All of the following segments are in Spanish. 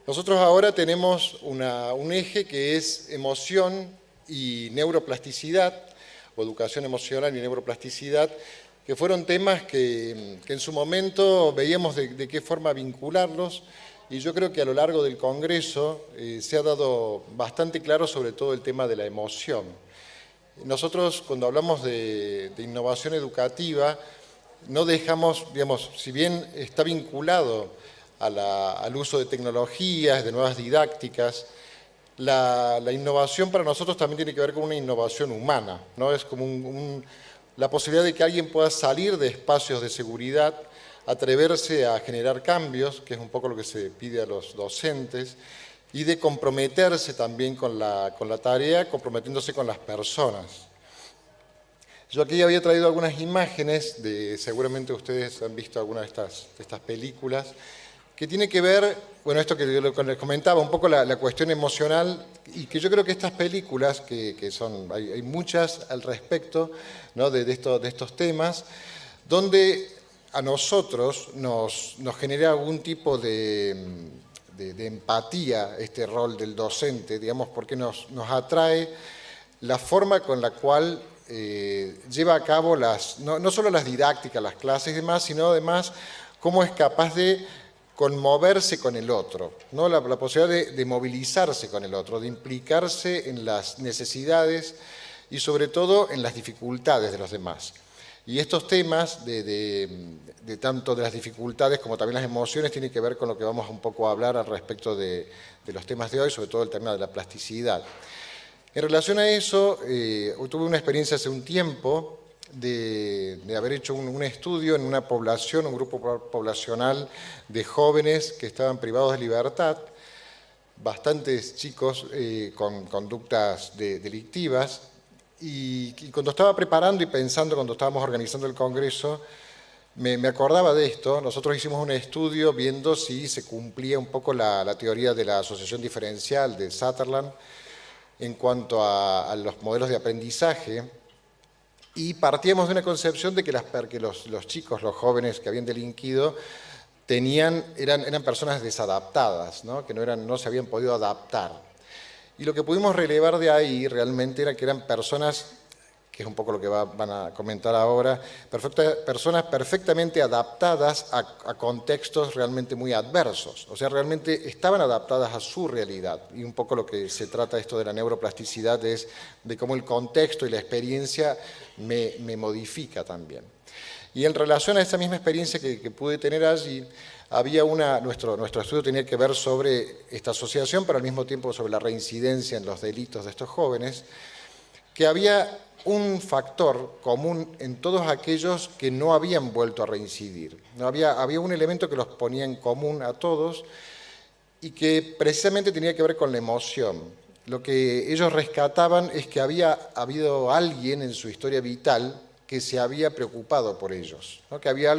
Nosotros ahora tenemos un eje que es emoción y neuroplasticidad, o educación emocional y neuroplasticidad, que fueron temas que en su momento veíamos de qué forma vincularlos, y yo creo que a lo largo del Congreso se ha dado bastante claro sobre todo el tema de la emoción. Nosotros, cuando hablamos de innovación educativa, no dejamos, digamos, si bien está vinculado al uso de tecnologías, de nuevas didácticas, la innovación para nosotros también tiene que ver con una innovación humana, ¿no? Es como la posibilidad de que alguien pueda salir de espacios de seguridad, atreverse a generar cambios, que es un poco lo que se pide a los docentes, y de comprometerse también con la tarea, comprometiéndose con las personas. Yo aquí había traído algunas imágenes, seguramente ustedes han visto algunas de estas películas, que tiene que ver, bueno, esto que yo les comentaba, un poco la cuestión emocional, y que yo creo que estas películas, que son, hay muchas al respecto, ¿no? de estos temas, donde a nosotros nos genera algún tipo de empatía este rol del docente, digamos, porque nos atrae la forma con la cual lleva a cabo no solo las didácticas, las clases y demás, sino además cómo es capaz de conmoverse con el otro, ¿no? La posibilidad de movilizarse con el otro, de implicarse en las necesidades y sobre todo en las dificultades de los demás. Y estos temas de tanto de las dificultades como también las emociones tienen que ver con lo que vamos un poco a hablar al respecto de los temas de hoy, sobre todo el tema de la plasticidad. En relación a eso, tuve una experiencia hace un tiempo de haber hecho un estudio en una población, un grupo poblacional de jóvenes que estaban privados de libertad, bastantes chicos con conductas delictivas, y cuando estaba preparando y pensando, cuando estábamos organizando el Congreso, me acordaba de esto. Nosotros hicimos un estudio viendo si se cumplía un poco la teoría de la asociación diferencial de Sutherland en cuanto a los modelos de aprendizaje, y partíamos de una concepción de que los chicos, los jóvenes que habían delinquido, eran personas desadaptadas, ¿no? Que no se habían podido adaptar. Y lo que pudimos relevar de ahí realmente era que eran personas, que es un poco lo que van a comentar ahora, personas perfectamente adaptadas a contextos realmente muy adversos. O sea, realmente estaban adaptadas a su realidad. Y un poco lo que se trata esto de la neuroplasticidad es de cómo el contexto y la experiencia me modifica también. Y en relación a esa misma experiencia que pude tener allí, había nuestro estudio tenía que ver sobre esta asociación, pero al mismo tiempo sobre la reincidencia en los delitos de estos jóvenes, que había un factor común en todos aquellos que no habían vuelto a reincidir. Había un elemento que los ponía en común a todos y que precisamente tenía que ver con la emoción. Lo que ellos rescataban es que había habido alguien en su historia vital que se había preocupado por ellos, ¿no? Que había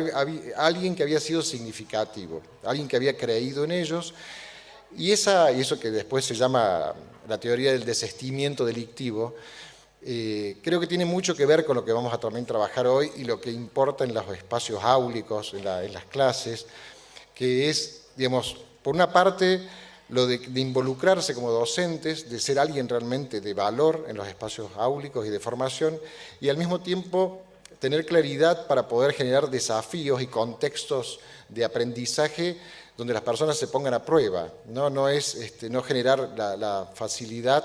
alguien que había sido significativo, alguien que había creído en ellos, y eso que después se llama la teoría del desistimiento delictivo, creo que tiene mucho que ver con lo que vamos a también trabajar hoy y lo que importa en los espacios áulicos, en las clases, que es, digamos, por una parte, lo de involucrarse como docentes, de ser alguien realmente de valor en los espacios áulicos y de formación, y al mismo tiempo tener claridad para poder generar desafíos y contextos de aprendizaje donde las personas se pongan a prueba. No es no generar la facilidad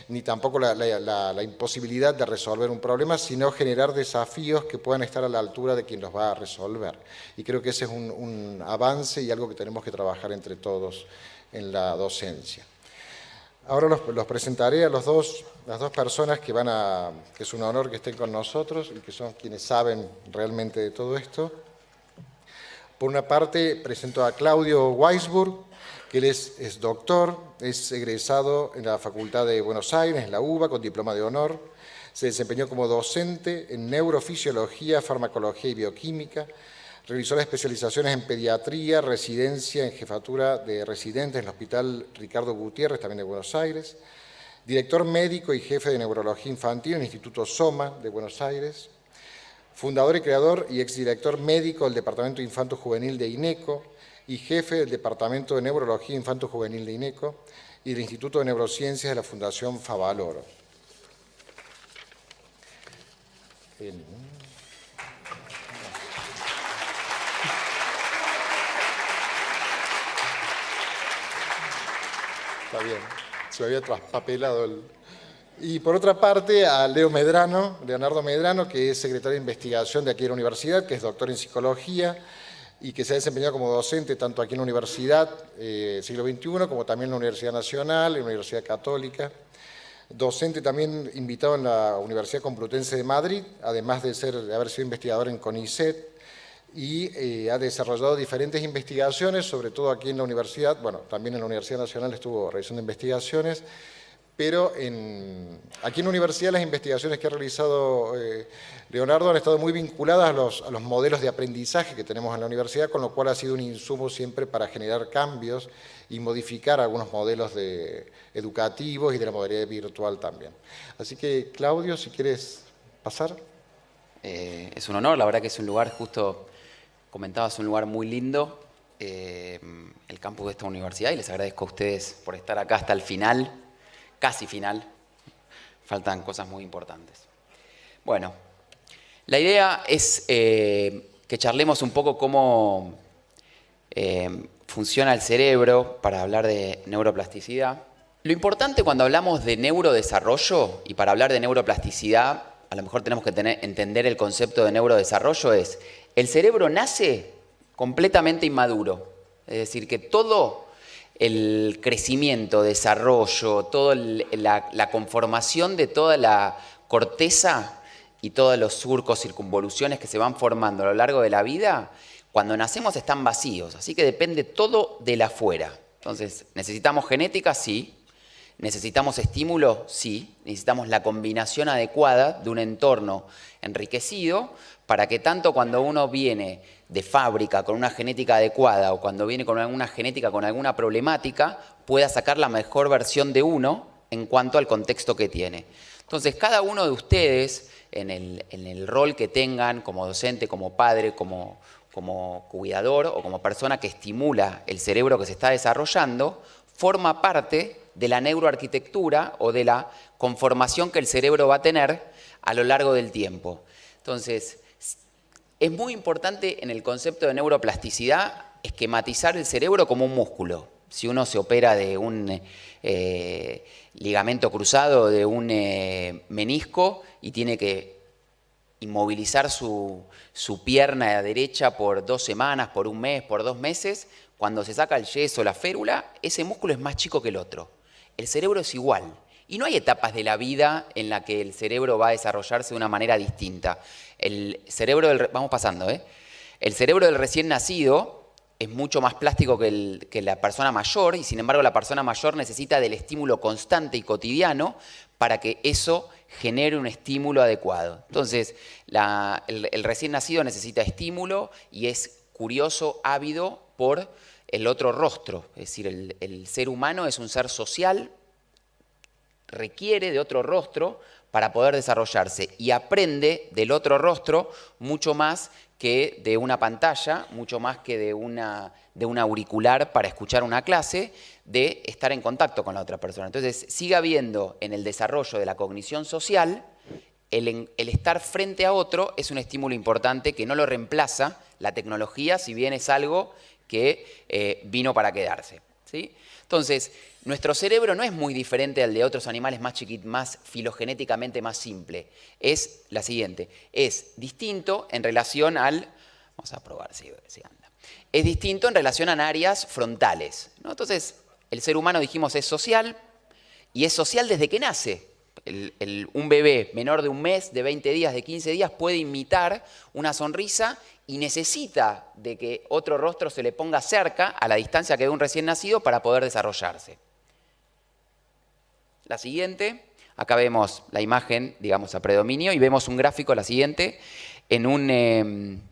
ni tampoco la imposibilidad de resolver un problema, sino generar desafíos que puedan estar a la altura de quien los va a resolver. Y creo que ese es un avance y algo que tenemos que trabajar entre todos en la docencia. Ahora los presentaré a las dos personas que es un honor que estén con nosotros y que son quienes saben realmente de todo esto. Por una parte, presento a Claudio Weisburg, que él es doctor, es egresado en la Facultad de Buenos Aires, en la UBA, con diploma de honor. Se desempeñó como docente en neurofisiología, farmacología y bioquímica. Realizó las especializaciones en pediatría, residencia en jefatura de residentes en el Hospital Ricardo Gutiérrez, también de Buenos Aires. Director médico y jefe de neurología infantil en el Instituto Soma de Buenos Aires. Fundador y creador y exdirector médico del Departamento Infanto Juvenil de INECO y jefe del Departamento de Neurología Infanto-Juvenil de INECO y del Instituto de Neurociencias de la Fundación Favaloro. Está bien, se me había traspapelado el... Y por otra parte, a Leonardo Medrano, que es secretario de investigación de aquí de la universidad, que es doctor en psicología y que se ha desempeñado como docente tanto aquí en la Universidad Siglo XXI como también en la Universidad Nacional, en la Universidad Católica. Docente también invitado en la Universidad Complutense de Madrid, además de haber sido investigador en CONICET, y ha desarrollado diferentes investigaciones, sobre todo aquí en la universidad, bueno, también en la Universidad Nacional estuvo realizando investigaciones, pero aquí en la universidad las investigaciones que ha realizado Leonardo han estado muy vinculadas a los modelos de aprendizaje que tenemos en la universidad, con lo cual ha sido un insumo siempre para generar cambios y modificar algunos modelos educativos y de la modalidad virtual también. Así que, Claudio, si quieres pasar. Es un honor, la verdad que es un lugar, justo comentabas, un lugar muy lindo, el campus de esta universidad, y les agradezco a ustedes por estar acá hasta el final. Casi final, faltan cosas muy importantes. Bueno, la idea es que charlemos un poco cómo funciona el cerebro para hablar de neuroplasticidad. Lo importante cuando hablamos de neurodesarrollo, y para hablar de neuroplasticidad, a lo mejor tenemos que entender el concepto de neurodesarrollo, es el cerebro nace completamente inmaduro, es decir, que todo el crecimiento, desarrollo, toda la conformación de toda la corteza y todos los surcos, circunvoluciones que se van formando a lo largo de la vida, cuando nacemos están vacíos, así que depende todo del afuera. Entonces, ¿necesitamos genética? Sí. ¿Necesitamos estímulo? Sí. Necesitamos la combinación adecuada de un entorno enriquecido para que tanto cuando uno viene de fábrica con una genética adecuada o cuando viene con alguna genética con alguna problemática, pueda sacar la mejor versión de uno en cuanto al contexto que tiene. Entonces, cada uno de ustedes, en el rol que tengan como docente, como padre, como cuidador o como persona que estimula el cerebro que se está desarrollando, forma parte de la neuroarquitectura o de la conformación que el cerebro va a tener a lo largo del tiempo. Entonces, es muy importante en el concepto de neuroplasticidad esquematizar el cerebro como un músculo. Si uno se opera de un ligamento cruzado, de un menisco y tiene que inmovilizar su pierna derecha por 2 semanas, por 1 mes, por 2 meses, cuando se saca el yeso, la férula, ese músculo es más chico que el otro. El cerebro es igual. Y no hay etapas de la vida en la que el cerebro va a desarrollarse de una manera distinta. El cerebro vamos pasando, El cerebro del recién nacido es mucho más plástico que la persona mayor, y sin embargo la persona mayor necesita del estímulo constante y cotidiano para que eso genere un estímulo adecuado. Entonces, el recién nacido necesita estímulo y es curioso, ávido por el otro rostro. Es decir, el ser humano es un ser social, requiere de otro rostro para poder desarrollarse y aprende del otro rostro mucho más que de una pantalla, mucho más que de un auricular para escuchar una clase, de estar en contacto con la otra persona. Entonces, sigue habiendo en el desarrollo de la cognición social, el estar frente a otro es un estímulo importante que no lo reemplaza la tecnología, si bien es algo que vino para quedarse, ¿sí? Entonces, nuestro cerebro no es muy diferente al de otros animales más chiquitos, más filogenéticamente más simple. Es la siguiente, es distinto en relación al... Vamos a probar si anda. Es distinto en relación a áreas frontales, ¿no? Entonces, el ser humano, dijimos, es social, y es social desde que nace. Un bebé menor de 1 mes, de 20 días, de 15 días, puede imitar una sonrisa y necesita de que otro rostro se le ponga cerca, a la distancia que de un recién nacido, para poder desarrollarse. La siguiente, acá vemos la imagen, digamos, a predominio, y vemos un gráfico, la siguiente, en un...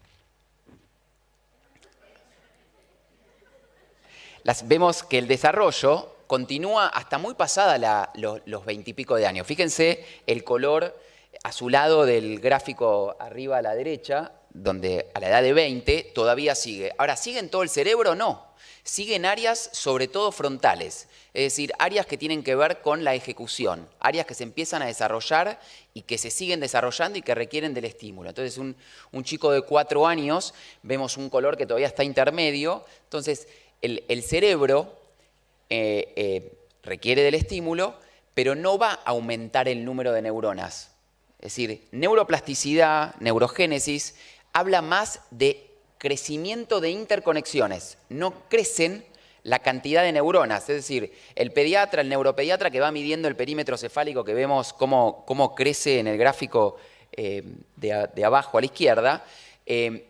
vemos que el desarrollo continúa hasta muy pasada los 20 y pico de años. Fíjense el color a su lado del gráfico arriba a la derecha, donde a la edad de 20 todavía sigue. Ahora, ¿sigue en todo el cerebro? No. Sigue en áreas sobre todo frontales, es decir, áreas que tienen que ver con la ejecución, áreas que se empiezan a desarrollar y que se siguen desarrollando y que requieren del estímulo. Entonces, un chico de 4 años, vemos un color que todavía está intermedio, entonces el cerebro requiere del estímulo, pero no va a aumentar el número de neuronas. Es decir, neuroplasticidad, neurogénesis, habla más de crecimiento de interconexiones. No crecen la cantidad de neuronas. Es decir, el pediatra, el neuropediatra que va midiendo el perímetro cefálico, que vemos cómo crece en el gráfico de abajo a la izquierda,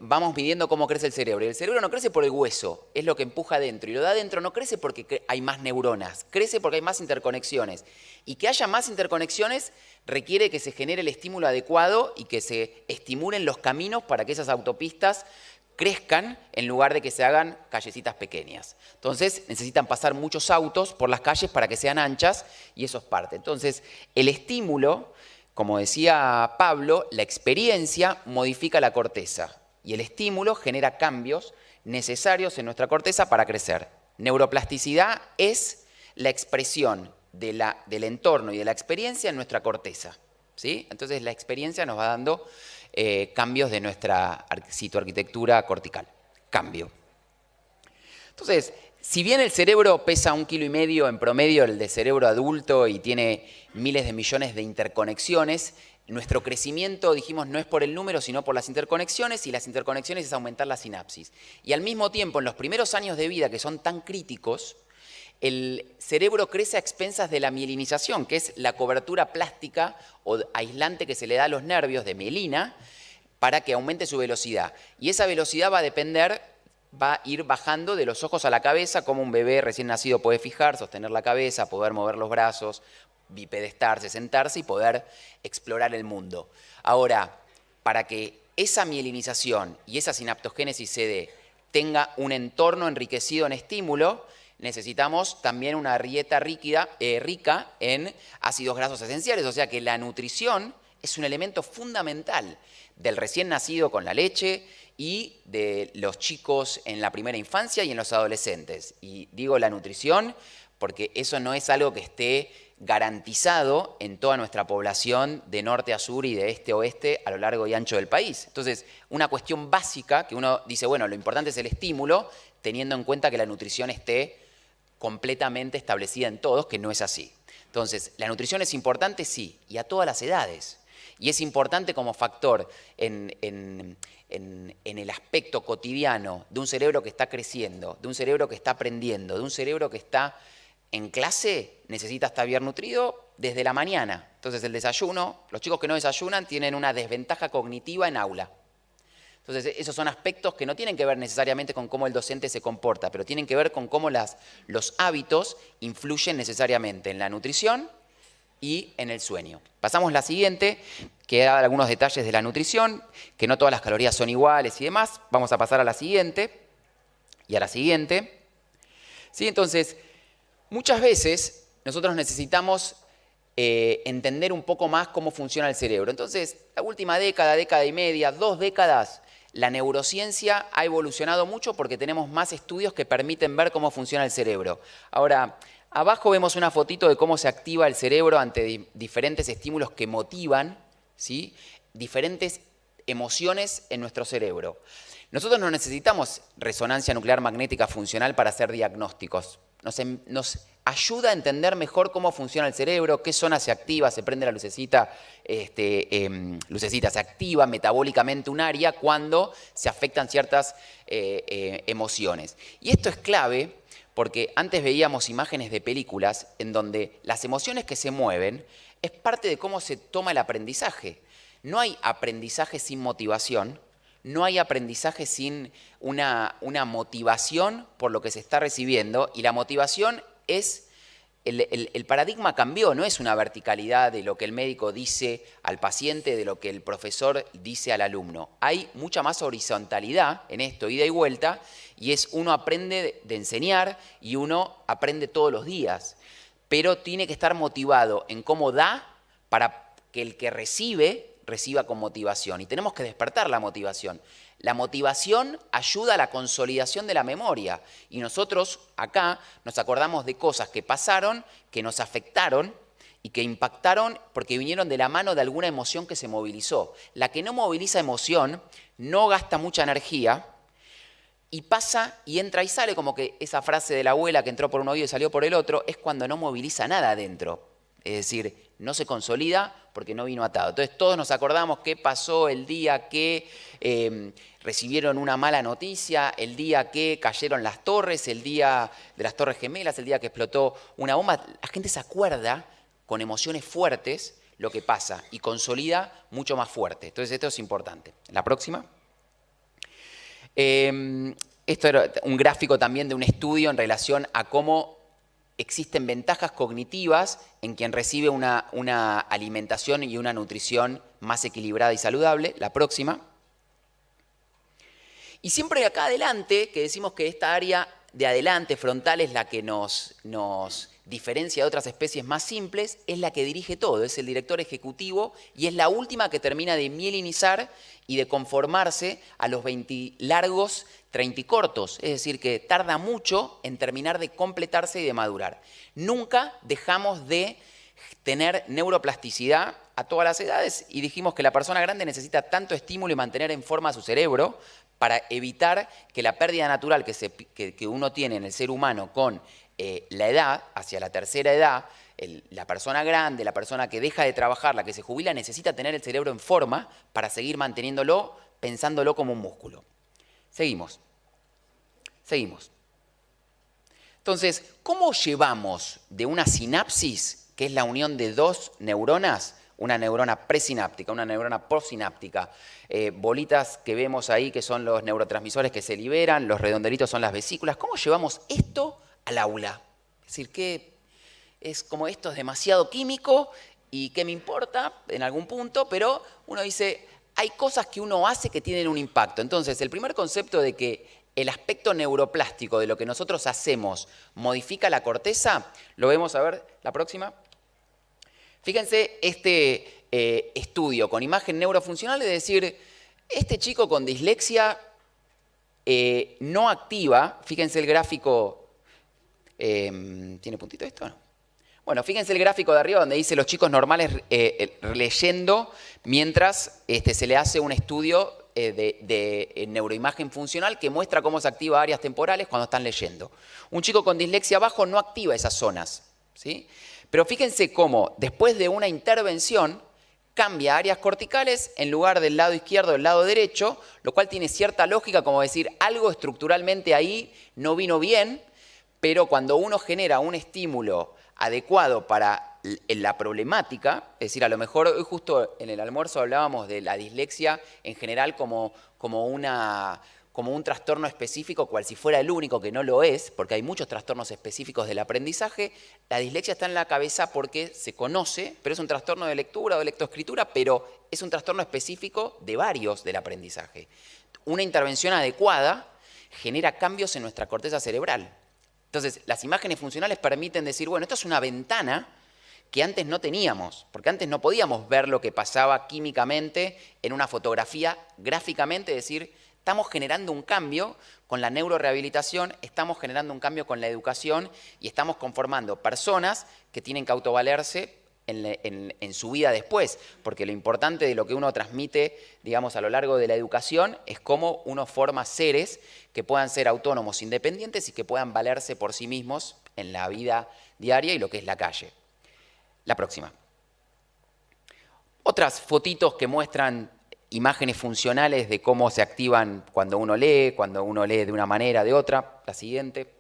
vamos midiendo cómo crece el cerebro. Y el cerebro no crece por el hueso, es lo que empuja adentro. Y lo de adentro no crece porque hay más neuronas, crece porque hay más interconexiones. Y que haya más interconexiones requiere que se genere el estímulo adecuado y que se estimulen los caminos para que esas autopistas crezcan en lugar de que se hagan callecitas pequeñas. Entonces necesitan pasar muchos autos por las calles para que sean anchas y eso es parte. Entonces el estímulo, como decía Pablo, la experiencia modifica la corteza y el estímulo genera cambios necesarios en nuestra corteza para crecer. Neuroplasticidad es la expresión del entorno y de la experiencia en nuestra corteza, ¿sí? Entonces la experiencia nos va dando cambios de nuestra citoarquitectura cortical. Cambio. Entonces, si bien el cerebro pesa 1,5 kilos en promedio, el de cerebro adulto, y tiene miles de millones de interconexiones, nuestro crecimiento, dijimos, no es por el número, sino por las interconexiones, y las interconexiones es aumentar la sinapsis. Y al mismo tiempo, en los primeros años de vida, que son tan críticos, el cerebro crece a expensas de la mielinización, que es la cobertura plástica o aislante que se le da a los nervios de mielina para que aumente su velocidad. Y esa velocidad va a ir bajando de los ojos a la cabeza, como un bebé recién nacido puede fijar, sostener la cabeza, poder mover los brazos, bipedestarse, sentarse y poder explorar el mundo. Ahora, para que esa mielinización y esa sinaptogénesis se dé, tenga un entorno enriquecido en estímulo, necesitamos también una dieta rica en ácidos grasos esenciales, o sea que la nutrición es un elemento fundamental del recién nacido con la leche y de los chicos en la primera infancia y en los adolescentes. Y digo la nutrición porque eso no es algo que esté garantizado en toda nuestra población de norte a sur y de este a oeste a lo largo y ancho del país. Entonces, una cuestión básica que uno dice, bueno, lo importante es el estímulo, teniendo en cuenta que la nutrición esté completamente establecida en todos, que no es así. Entonces, ¿la nutrición es importante? Sí, y a todas las edades. Y es importante como factor en el aspecto cotidiano de un cerebro que está creciendo, de un cerebro que está aprendiendo, de un cerebro que está en clase, necesita estar bien nutrido desde la mañana. Entonces, el desayuno, los chicos que no desayunan tienen una desventaja cognitiva en aula. Entonces, esos son aspectos que no tienen que ver necesariamente con cómo el docente se comporta, pero tienen que ver con cómo los hábitos influyen necesariamente en la nutrición y en el sueño. Pasamos a la siguiente, que da algunos detalles de la nutrición, que no todas las calorías son iguales y demás. Vamos a pasar a la siguiente y a la siguiente. ¿Sí? Entonces, muchas veces nosotros necesitamos entender un poco más cómo funciona el cerebro. Entonces, la última década y media, 2 décadas, la neurociencia ha evolucionado mucho porque tenemos más estudios que permiten ver cómo funciona el cerebro. Ahora, abajo vemos una fotito de cómo se activa el cerebro ante diferentes estímulos que motivan, ¿sí?, diferentes emociones en nuestro cerebro. Nosotros no necesitamos resonancia nuclear magnética funcional para hacer diagnósticos. Nos ayuda a entender mejor cómo funciona el cerebro, qué zona se activa, se prende la lucecita, se activa metabólicamente un área cuando se afectan ciertas emociones. Y esto es clave porque antes veíamos imágenes de películas en donde las emociones que se mueven es parte de cómo se toma el aprendizaje. No hay aprendizaje sin motivación. No hay aprendizaje sin una motivación por lo que se está recibiendo, y la motivación es, el paradigma cambió, no es una verticalidad de lo que el médico dice al paciente, de lo que el profesor dice al alumno. Hay mucha más horizontalidad en esto, ida y vuelta, y es uno aprende de enseñar y uno aprende todos los días, pero tiene que estar motivado en cómo da para que el que reciba con motivación. Y tenemos que despertar la motivación. La motivación ayuda a la consolidación de la memoria. Y nosotros acá nos acordamos de cosas que pasaron, que nos afectaron y que impactaron porque vinieron de la mano de alguna emoción que se movilizó. La que no moviliza emoción no gasta mucha energía y pasa y entra y sale, como que esa frase de la abuela que entró por un oído y salió por el otro, es cuando no moviliza nada adentro. Es decir, no se consolida porque no vino atado. Entonces todos nos acordamos qué pasó el día que recibieron una mala noticia, el día que cayeron las torres, el día de las Torres Gemelas, el día que explotó una bomba. La gente se acuerda con emociones fuertes lo que pasa y consolida mucho más fuerte. Entonces esto es importante. La próxima. Esto era un gráfico también de un estudio en relación a cómo existen ventajas cognitivas en quien recibe una alimentación y una nutrición más equilibrada y saludable. La próxima. Y siempre acá adelante, que decimos que esta área de adelante, frontal, es la que nos diferencia de otras especies más simples, es la que dirige todo, es el director ejecutivo y es la última que termina de mielinizar y de conformarse a los 20 largos, 30 cortos. Es decir, que tarda mucho en terminar de completarse y de madurar. Nunca dejamos de tener neuroplasticidad a todas las edades y dijimos que la persona grande necesita tanto estímulo y mantener en forma su cerebro para evitar que la pérdida natural que uno tiene en el ser humano con la edad, hacia la tercera edad, la persona grande, la persona que deja de trabajar, la que se jubila, necesita tener el cerebro en forma para seguir manteniéndolo, pensándolo como un músculo. Seguimos. Entonces, ¿cómo llevamos de una sinapsis, que es la unión de dos neuronas, una neurona presináptica, una neurona postsináptica, bolitas que vemos ahí que son los neurotransmisores que se liberan, los redondelitos son las vesículas, ¿cómo llevamos esto al aula? Es decir, que es como esto es demasiado químico y qué me importa en algún punto, pero uno dice, hay cosas que uno hace que tienen un impacto. Entonces, el primer concepto de que el aspecto neuroplástico de lo que nosotros hacemos modifica la corteza, lo vemos, a ver, la próxima. Fíjense este estudio con imagen neurofuncional, es decir, este chico con dislexia no activa, fíjense el gráfico, ¿tiene puntito esto? No. Bueno, fíjense el gráfico de arriba donde dice los chicos normales leyendo mientras se le hace un estudio de neuroimagen funcional que muestra cómo se activa áreas temporales cuando están leyendo. Un chico con dislexia bajo no activa esas zonas, ¿sí? Pero fíjense cómo después de una intervención cambia áreas corticales en lugar del lado izquierdo del lado derecho, lo cual tiene cierta lógica, como decir, algo estructuralmente ahí no vino bien, pero cuando uno genera un estímulo adecuado para la problemática, es decir, a lo mejor hoy justo en el almuerzo hablábamos de la dislexia en general como un trastorno específico, cual si fuera el único, que no lo es, porque hay muchos trastornos específicos del aprendizaje. La dislexia está en la cabeza porque se conoce, pero es un trastorno de lectura o de lectoescritura, pero es un trastorno específico de varios del aprendizaje. Una intervención adecuada genera cambios en nuestra corteza cerebral. Entonces, las imágenes funcionales permiten decir, bueno, esto es una ventana que antes no teníamos, porque antes no podíamos ver lo que pasaba químicamente en una fotografía, gráficamente, es decir, estamos generando un cambio con la neurorehabilitación, estamos generando un cambio con la educación y estamos conformando personas que tienen que autovalerse en su vida después, porque lo importante de lo que uno transmite, digamos, a lo largo de la educación es cómo uno forma seres que puedan ser autónomos, independientes y que puedan valerse por sí mismos en la vida diaria y lo que es la calle. La próxima. Otras fotitos que muestran imágenes funcionales de cómo se activan cuando uno lee de una manera, de otra. La siguiente.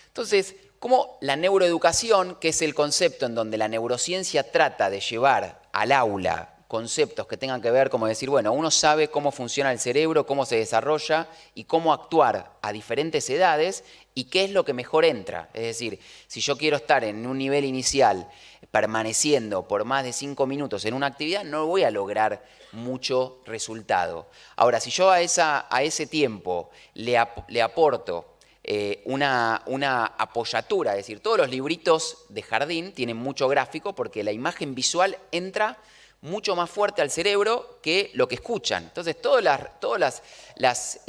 Entonces, como la neuroeducación, que es el concepto en donde la neurociencia trata de llevar al aula conceptos que tengan que ver, como decir, bueno, uno sabe cómo funciona el cerebro, cómo se desarrolla y cómo actuar a diferentes edades y qué es lo que mejor entra. Es decir, si yo quiero estar en un nivel inicial permaneciendo por más de 5 minutos en una actividad, no voy a lograr mucho resultado. Ahora, si yo a ese tiempo le aporto una apoyatura, es decir, todos los libritos de jardín tienen mucho gráfico porque la imagen visual entra mucho más fuerte al cerebro que lo que escuchan. Entonces, todas las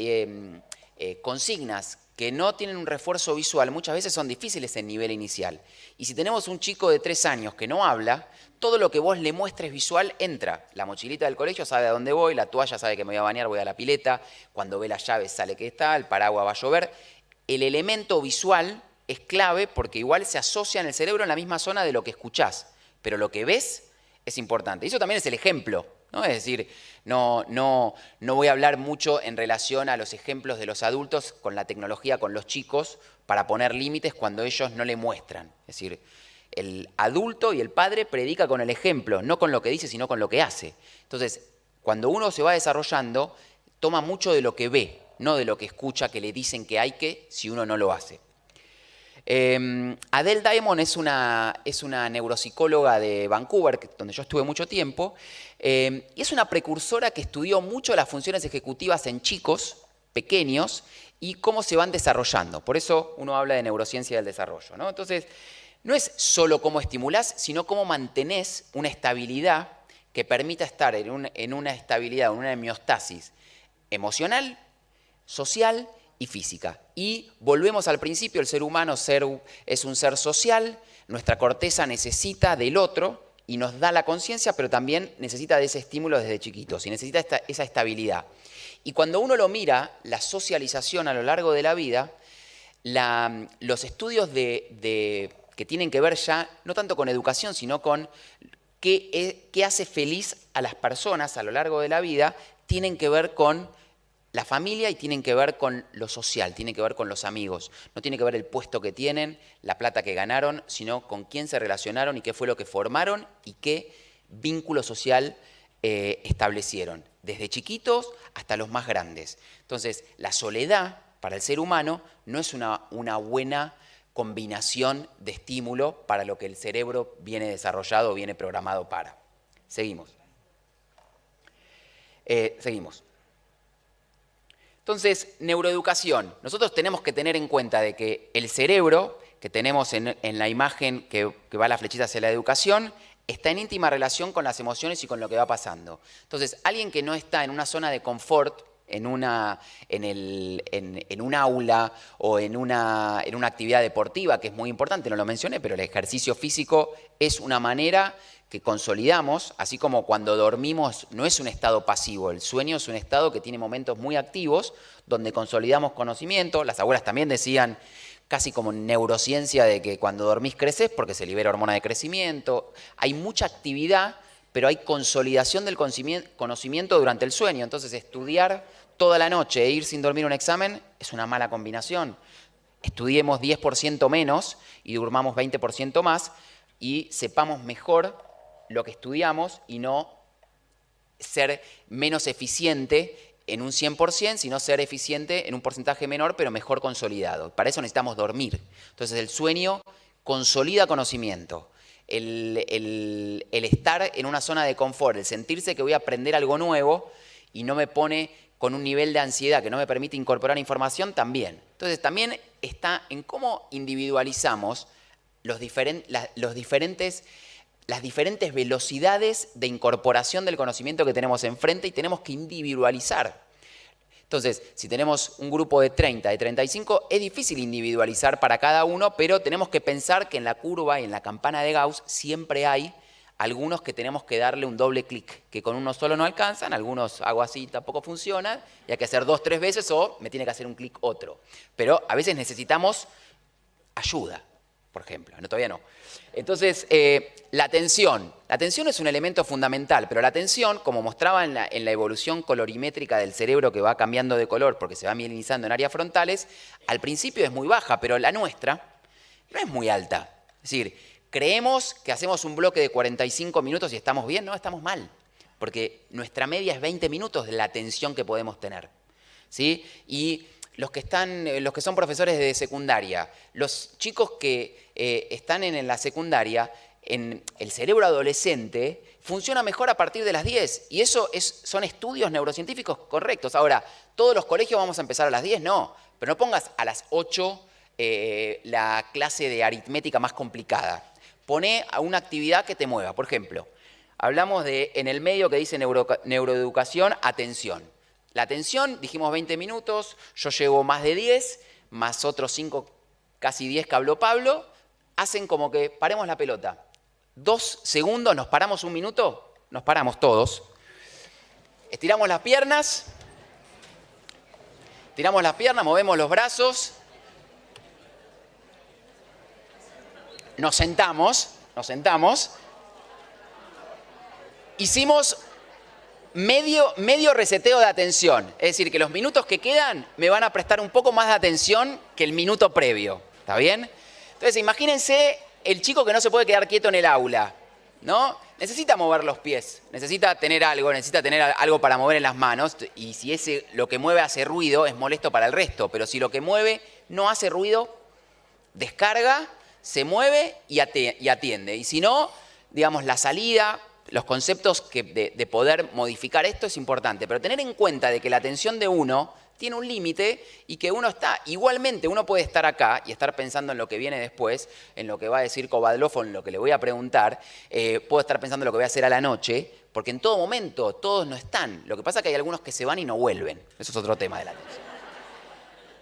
consignas que no tienen un refuerzo visual muchas veces son difíciles en nivel inicial. Y si tenemos un chico de 3 años que no habla, todo lo que vos le muestres visual entra. La mochilita del colegio sabe a dónde voy, la toalla sabe que me voy a bañar, voy a la pileta, cuando ve las llaves sale que está, el paraguas va a llover. El elemento visual es clave porque igual se asocia en el cerebro en la misma zona de lo que escuchás, pero lo que ves es importante. Y eso también es el ejemplo, ¿no? Es decir, no voy a hablar mucho en relación a los ejemplos de los adultos con la tecnología, con los chicos, para poner límites cuando ellos no le muestran. Es decir, el adulto y el padre predica con el ejemplo, no con lo que dice, sino con lo que hace. Entonces, cuando uno se va desarrollando, toma mucho de lo que ve, no de lo que escucha, que le dicen que hay que, si uno no lo hace. Adele Diamond es una neuropsicóloga de Vancouver, donde yo estuve mucho tiempo, y es una precursora que estudió mucho las funciones ejecutivas en chicos pequeños y cómo se van desarrollando. Por eso uno habla de neurociencia del desarrollo, ¿no? Entonces, no es solo cómo estimulás, sino cómo mantenés una estabilidad que permita estar en una estabilidad, en una homeostasis emocional, social y física. Y volvemos al principio, el ser humano es un ser social, nuestra corteza necesita del otro y nos da la conciencia, pero también necesita de ese estímulo desde chiquitos y necesita esa estabilidad. Y cuando uno lo mira, la socialización a lo largo de la vida, los estudios que tienen que ver ya, no tanto con educación, sino con qué hace feliz a las personas a lo largo de la vida, tienen que ver con la familia y tienen que ver con lo social, tienen que ver con los amigos. No tiene que ver el puesto que tienen, la plata que ganaron, sino con quién se relacionaron y qué fue lo que formaron y qué vínculo social establecieron, desde chiquitos hasta los más grandes. Entonces, la soledad para el ser humano no es una buena combinación de estímulo para lo que el cerebro viene desarrollado o viene programado para. Seguimos. Seguimos. Entonces, neuroeducación. Nosotros tenemos que tener en cuenta de que el cerebro, que tenemos en la imagen que va la flechita hacia la educación, está en íntima relación con las emociones y con lo que va pasando. Entonces, alguien que no está en una zona de confort, en un aula o en una actividad deportiva, que es muy importante, no lo mencioné, pero el ejercicio físico es una manera que consolidamos, así como cuando dormimos no es un estado pasivo, el sueño es un estado que tiene momentos muy activos, donde consolidamos conocimiento. Las abuelas también decían, casi como neurociencia, de que cuando dormís creces porque se libera hormona de crecimiento. Hay mucha actividad, pero hay consolidación del conocimiento durante el sueño. Entonces, estudiar toda la noche e ir sin dormir un examen es una mala combinación. Estudiemos 10% menos y durmamos 20% más y sepamos mejor lo que estudiamos y no ser menos eficiente en un 100%, sino ser eficiente en un porcentaje menor, pero mejor consolidado. Para eso necesitamos dormir. Entonces, el sueño consolida conocimiento. El estar en una zona de confort, el sentirse que voy a aprender algo nuevo y no me pone con un nivel de ansiedad que no me permite incorporar información, también. Entonces, también está en cómo individualizamos las diferentes velocidades de incorporación del conocimiento que tenemos enfrente y tenemos que individualizar. Entonces, si tenemos un grupo de 30, de 35, es difícil individualizar para cada uno, pero tenemos que pensar que en la curva y en la campana de Gauss siempre hay algunos que tenemos que darle un doble clic, que con uno solo no alcanzan, algunos hago así, tampoco funciona, y hay que hacer 2, 3 veces o me tiene que hacer un clic otro. Pero a veces necesitamos ayuda, por ejemplo, no, todavía no. Entonces, la atención. La atención es un elemento fundamental, pero la atención, como mostraba en la evolución colorimétrica del cerebro que va cambiando de color porque se va mielinizando en áreas frontales, al principio es muy baja, pero la nuestra no es muy alta. Es decir, creemos que hacemos un bloque de 45 minutos y estamos bien, no, estamos mal, porque nuestra media es 20 minutos de la atención que podemos tener, ¿sí? Y los que son profesores de secundaria, los chicos que están en la secundaria, en el cerebro adolescente funciona mejor a partir de las 10. Y eso son estudios neurocientíficos correctos. Ahora, ¿todos los colegios vamos a empezar a las 10? No, pero no pongas a las 8 la clase de aritmética más complicada. Poné a una actividad que te mueva. Por ejemplo, hablamos de en el medio que dice neuroeducación, atención. La atención, dijimos 20 minutos, yo llevo más de 10, más otros 5, casi 10 que habló Pablo, hacen como que paremos la pelota. 2 segundos, nos paramos 1 minuto, nos paramos todos. Estiramos las piernas, movemos los brazos, nos sentamos. Hicimos medio reseteo de atención. Es decir, que los minutos que quedan me van a prestar un poco más de atención que el minuto previo. ¿Está bien? Entonces, imagínense el chico que no se puede quedar quieto en el aula, ¿no? Necesita mover los pies, necesita tener algo para mover en las manos. Y si lo que mueve hace ruido, es molesto para el resto. Pero si lo que mueve no hace ruido, descarga, se mueve y atiende. Y si no, digamos, la salida, los conceptos de poder modificar esto es importante, pero tener en cuenta de que la atención de uno tiene un límite y que igualmente uno puede estar acá y estar pensando en lo que viene después, en lo que va a decir Kovadlov o en lo que le voy a preguntar, puedo estar pensando en lo que voy a hacer a la noche, porque en todo momento todos no están. Lo que pasa es que hay algunos que se van y no vuelven. Eso es otro tema de la atención.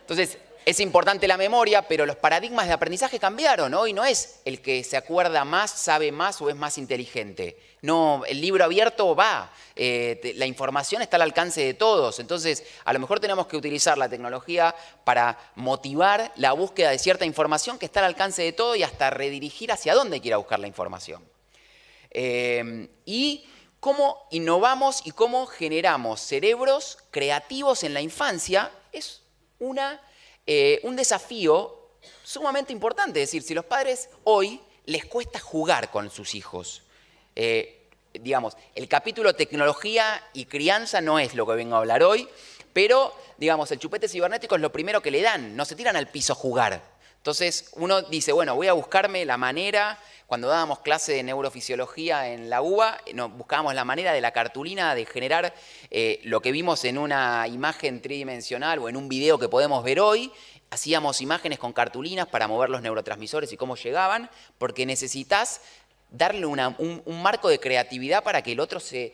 Entonces, es importante la memoria, pero los paradigmas de aprendizaje cambiaron. Hoy no es el que se acuerda más, sabe más o es más inteligente. No, el libro abierto va. La información está al alcance de todos. Entonces, a lo mejor tenemos que utilizar la tecnología para motivar la búsqueda de cierta información que está al alcance de todo y hasta redirigir hacia dónde quiera buscar la información. Y cómo innovamos y cómo generamos cerebros creativos en la infancia es un desafío sumamente importante. Es decir, si los padres hoy les cuesta jugar con sus hijos, digamos, el capítulo tecnología y crianza no es lo que vengo a hablar hoy, pero, digamos, el chupete cibernético es lo primero que le dan, no se tiran al piso a jugar. Entonces uno dice, bueno, voy a buscarme la manera. Cuando dábamos clase de neurofisiología en la UBA, buscábamos la manera de la cartulina de generar lo que vimos en una imagen tridimensional o en un video que podemos ver hoy. Hacíamos imágenes con cartulinas para mover los neurotransmisores y cómo llegaban, porque necesitas darle un marco de creatividad para que el otro se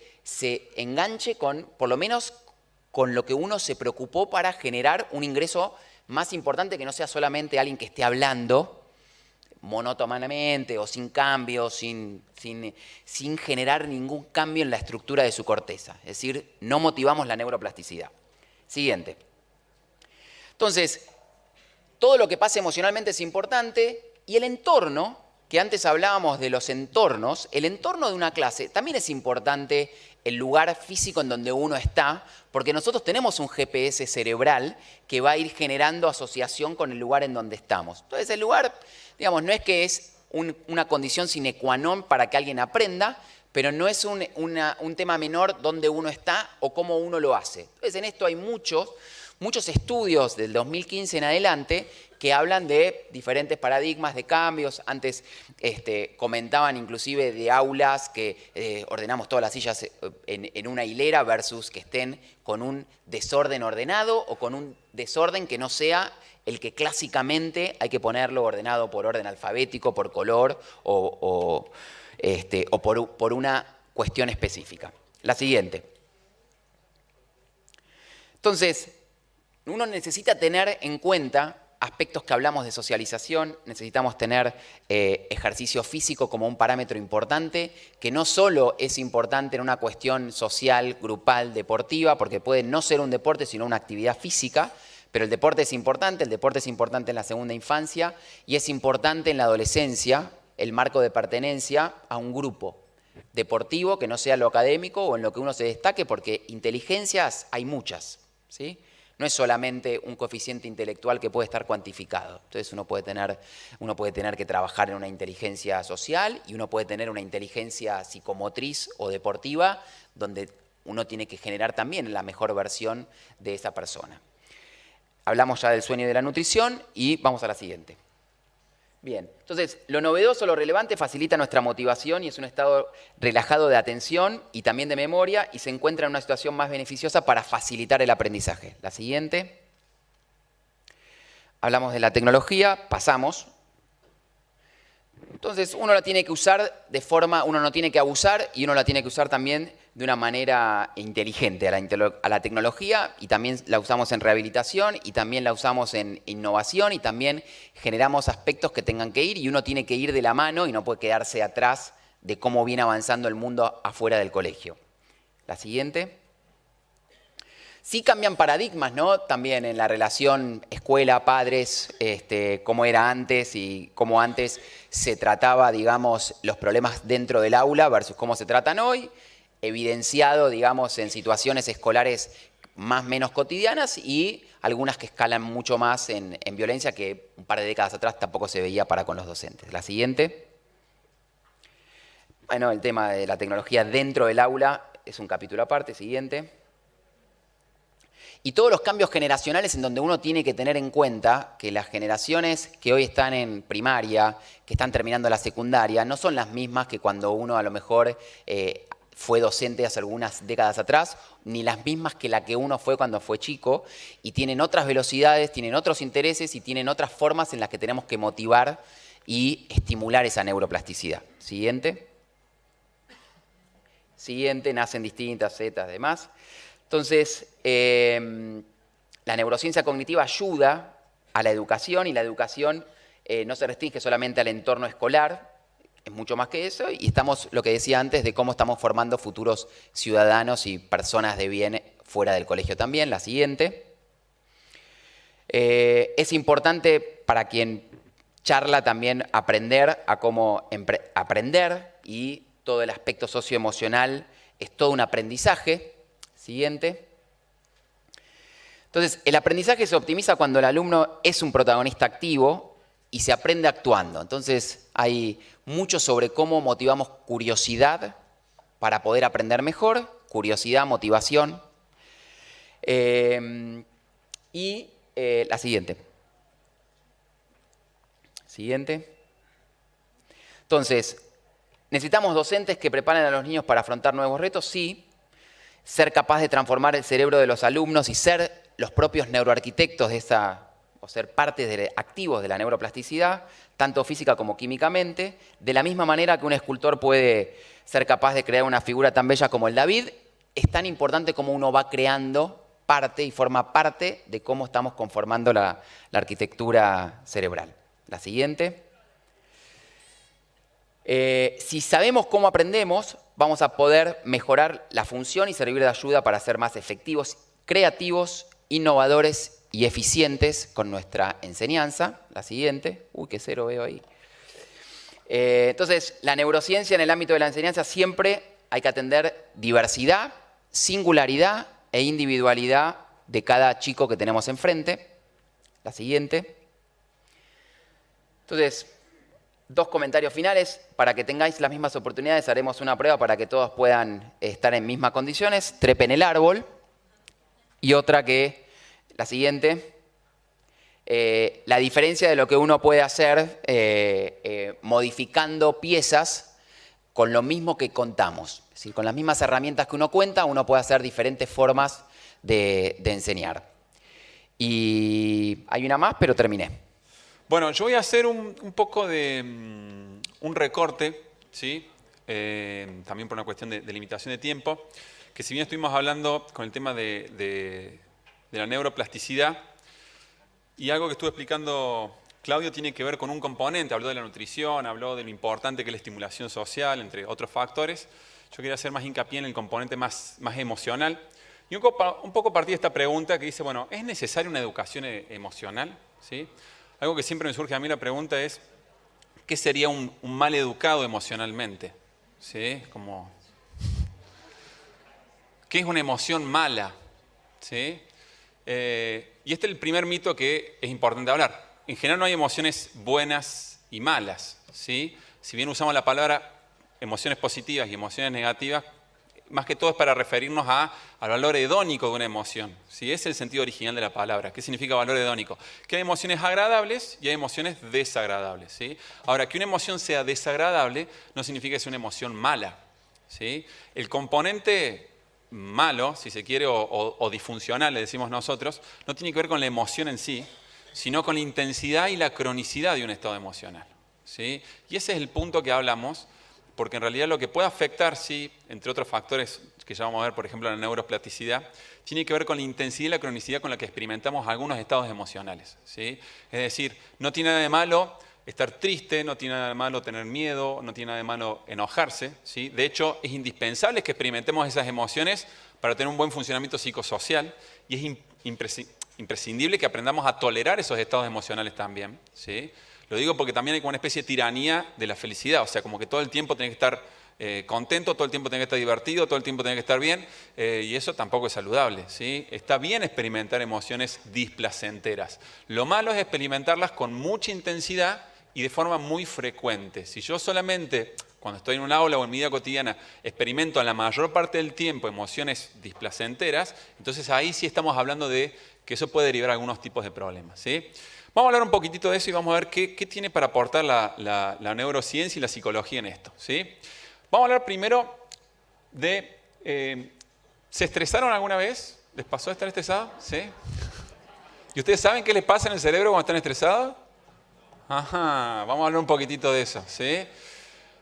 enganche por lo menos con lo que uno se preocupó para generar un ingreso más importante, que no sea solamente alguien que esté hablando monótonamente o sin cambio, sin generar ningún cambio en la estructura de su corteza. Es decir, no motivamos la neuroplasticidad. Siguiente. Entonces, todo lo que pasa emocionalmente es importante y el entorno, que antes hablábamos de los entornos, el entorno de una clase también es importante, el lugar físico en donde uno está, porque nosotros tenemos un GPS cerebral que va a ir generando asociación con el lugar en donde estamos. Entonces el lugar, digamos, no es que es una condición sine qua non para que alguien aprenda, pero no es un tema menor dónde uno está o cómo uno lo hace. Entonces en esto hay muchos estudios del 2015 en adelante que hablan de diferentes paradigmas de cambios. Antes comentaban inclusive de aulas que ordenamos todas las sillas en una hilera versus que estén con un desorden ordenado o con un desorden que no sea el que clásicamente hay que ponerlo ordenado por orden alfabético, por color o por una cuestión específica. La siguiente. Entonces, uno necesita tener en cuenta aspectos que hablamos de socialización, necesitamos tener ejercicio físico como un parámetro importante, que no solo es importante en una cuestión social, grupal, deportiva, porque puede no ser un deporte, sino una actividad física, pero el deporte es importante en la segunda infancia y es importante en la adolescencia, el marco de pertenencia a un grupo deportivo que no sea lo académico o en lo que uno se destaque, porque inteligencias hay muchas, ¿sí? No es solamente un coeficiente intelectual que puede estar cuantificado. Entonces uno puede tener que trabajar en una inteligencia social y uno puede tener una inteligencia psicomotriz o deportiva, donde uno tiene que generar también la mejor versión de esa persona. Hablamos ya del sueño y de la nutrición y vamos a la siguiente. Bien, entonces lo novedoso, lo relevante facilita nuestra motivación y es un estado relajado de atención y también de memoria y se encuentra en una situación más beneficiosa para facilitar el aprendizaje. La siguiente. Hablamos de la tecnología, pasamos. Entonces uno la tiene que usar de forma, uno no tiene que abusar y uno la tiene que usar también de una manera inteligente a la tecnología y también la usamos en rehabilitación y también la usamos en innovación y también generamos aspectos que tengan que ir y uno tiene que ir de la mano y no puede quedarse atrás de cómo viene avanzando el mundo afuera del colegio. La siguiente. Sí cambian paradigmas, ¿no? También en la relación escuela-padres, cómo era antes y cómo antes se trataba, digamos, los problemas dentro del aula versus cómo se tratan hoy, evidenciado, digamos, en situaciones escolares más o menos cotidianas y algunas que escalan mucho más en violencia que un par de décadas atrás tampoco se veía para con los docentes. La siguiente. Bueno, el tema de la tecnología dentro del aula es un capítulo aparte. Siguiente. Y todos los cambios generacionales en donde uno tiene que tener en cuenta que las generaciones que hoy están en primaria, que están terminando la secundaria, no son las mismas que cuando uno a lo mejor fue docente hace algunas décadas atrás, ni las mismas que la que uno fue cuando fue chico, y tienen otras velocidades, tienen otros intereses y tienen otras formas en las que tenemos que motivar y estimular esa neuroplasticidad. Siguiente. Siguiente, nacen distintas zetas, demás. Entonces, la neurociencia cognitiva ayuda a la educación y la educación no se restringe solamente al entorno escolar, es mucho más que eso y estamos, lo que decía antes, de cómo estamos formando futuros ciudadanos y personas de bien fuera del colegio también. La siguiente. Es importante para quien charla también aprender a cómo aprender y todo el aspecto socioemocional es todo un aprendizaje. Siguiente. Entonces, el aprendizaje se optimiza cuando el alumno es un protagonista activo y se aprende actuando. Entonces, hay mucho sobre cómo motivamos curiosidad para poder aprender mejor, curiosidad, motivación. La siguiente. Siguiente. Entonces, ¿necesitamos docentes que preparen a los niños para afrontar nuevos retos? Sí. Ser capaz de transformar el cerebro de los alumnos y ser los propios neuroarquitectos de o ser parte activos de la neuroplasticidad, tanto física como químicamente, de la misma manera que un escultor puede ser capaz de crear una figura tan bella como el David, es tan importante como uno va creando parte y forma parte de cómo estamos conformando la arquitectura cerebral. La siguiente. Si sabemos cómo aprendemos, vamos a poder mejorar la función y servir de ayuda para ser más efectivos, creativos, innovadores y eficientes con nuestra enseñanza. La siguiente. Uy, qué cero veo ahí. Entonces, la neurociencia en el ámbito de la enseñanza siempre hay que atender diversidad, singularidad e individualidad de cada chico que tenemos enfrente. La siguiente. Entonces, dos comentarios finales. Para que tengáis las mismas oportunidades, haremos una prueba para que todos puedan estar en mismas condiciones. Trepen el árbol. Y otra que, la siguiente, la diferencia de lo que uno puede hacer modificando piezas con lo mismo que contamos. Es decir, con las mismas herramientas que uno cuenta, uno puede hacer diferentes formas de enseñar. Y hay una más, pero terminé. Bueno, yo voy a hacer un poco de un recorte, ¿sí? También por una cuestión de limitación de tiempo, que si bien estuvimos hablando con el tema de la neuroplasticidad, y algo que estuvo explicando Claudio tiene que ver con un componente, habló de la nutrición, habló de lo importante que es la estimulación social, entre otros factores. Yo quería hacer más hincapié en el componente más emocional. Y un poco partir de esta pregunta que dice, bueno, ¿es necesaria una educación emocional? ¿Sí? Algo que siempre me surge a mí la pregunta es, ¿qué sería un mal educado emocionalmente? ¿Sí? ¿Qué es una emoción mala? ¿Sí? Y este es el primer mito que es importante hablar. En general no hay emociones buenas y malas, ¿sí? Si bien usamos la palabra emociones positivas y emociones negativas, más que todo es para referirnos al valor hedónico de una emoción. ¿Sí? Es el sentido original de la palabra. ¿Qué significa valor hedónico? Que hay emociones agradables y hay emociones desagradables. ¿Sí? Ahora, que una emoción sea desagradable no significa que sea una emoción mala. ¿Sí? El componente malo, si se quiere, o disfuncional, le decimos nosotros, no tiene que ver con la emoción en sí, sino con la intensidad y la cronicidad de un estado emocional. ¿Sí? Y ese es el punto que hablamos, porque en realidad lo que puede afectar, sí, entre otros factores que ya vamos a ver, por ejemplo, la neuroplasticidad, tiene que ver con la intensidad y la cronicidad con la que experimentamos algunos estados emocionales. ¿Sí? Es decir, no tiene nada de malo estar triste, no tiene nada de malo tener miedo, no tiene nada de malo enojarse. ¿Sí? De hecho, es indispensable que experimentemos esas emociones para tener un buen funcionamiento psicosocial y es imprescindible que aprendamos a tolerar esos estados emocionales también. ¿Sí? Lo digo porque también hay como una especie de tiranía de la felicidad, o sea, como que todo el tiempo tenés que estar contento, todo el tiempo tenés que estar divertido, todo el tiempo tenés que estar bien, y eso tampoco es saludable. ¿Sí? Está bien experimentar emociones displacenteras. Lo malo es experimentarlas con mucha intensidad y de forma muy frecuente. Si yo solamente, cuando estoy en un aula o en mi vida cotidiana, experimento en la mayor parte del tiempo emociones displacenteras, entonces ahí sí estamos hablando de que eso puede derivar algunos tipos de problemas. ¿Sí? Vamos a hablar un poquitito de eso y vamos a ver qué tiene para aportar la neurociencia y la psicología en esto. ¿Sí? Vamos a hablar primero de... ¿se estresaron alguna vez? ¿Les pasó de estar estresados? ¿Sí? ¿Y ustedes saben qué les pasa en el cerebro cuando están estresados? Ajá, vamos a hablar un poquitito de eso. ¿Sí?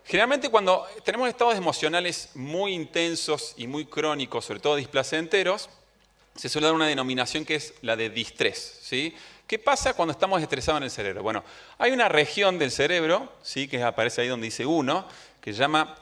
Generalmente cuando tenemos estados emocionales muy intensos y muy crónicos, sobre todo displacenteros, se suele dar una denominación que es la de distrés. ¿Sí? ¿Qué pasa cuando estamos estresados en el cerebro? Bueno, hay una región del cerebro, ¿sí? Que aparece ahí donde dice 1, que se llama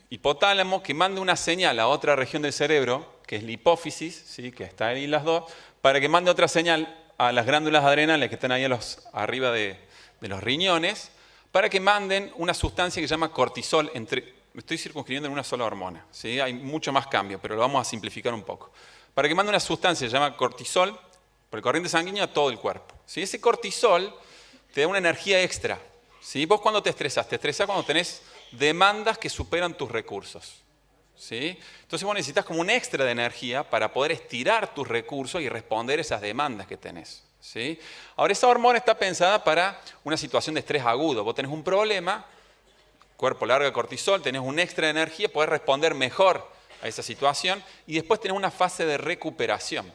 hipotálamo, que manda una señal a otra región del cerebro, que es la hipófisis, ¿sí? Que está ahí las dos, para que mande otra señal a las glándulas adrenales que están ahí arriba de los riñones, para que manden una sustancia que se llama cortisol. Me estoy circunscribiendo en una sola hormona. ¿Sí? Hay mucho más cambio, pero lo vamos a simplificar un poco. Para que mande una sustancia que se llama cortisol, por el corriente sanguíneo a todo el cuerpo. ¿Sí? Ese cortisol te da una energía extra. ¿Sí? Vos cuando te estresás cuando tenés demandas que superan tus recursos. ¿Sí? Entonces vos necesitas como un extra de energía para poder estirar tus recursos y responder a esas demandas que tenés. ¿Sí? Ahora, esa hormona está pensada para una situación de estrés agudo. Vos tenés un problema, cuerpo larga cortisol, tenés un extra de energía, podés responder mejor a esa situación y después tenés una fase de recuperación.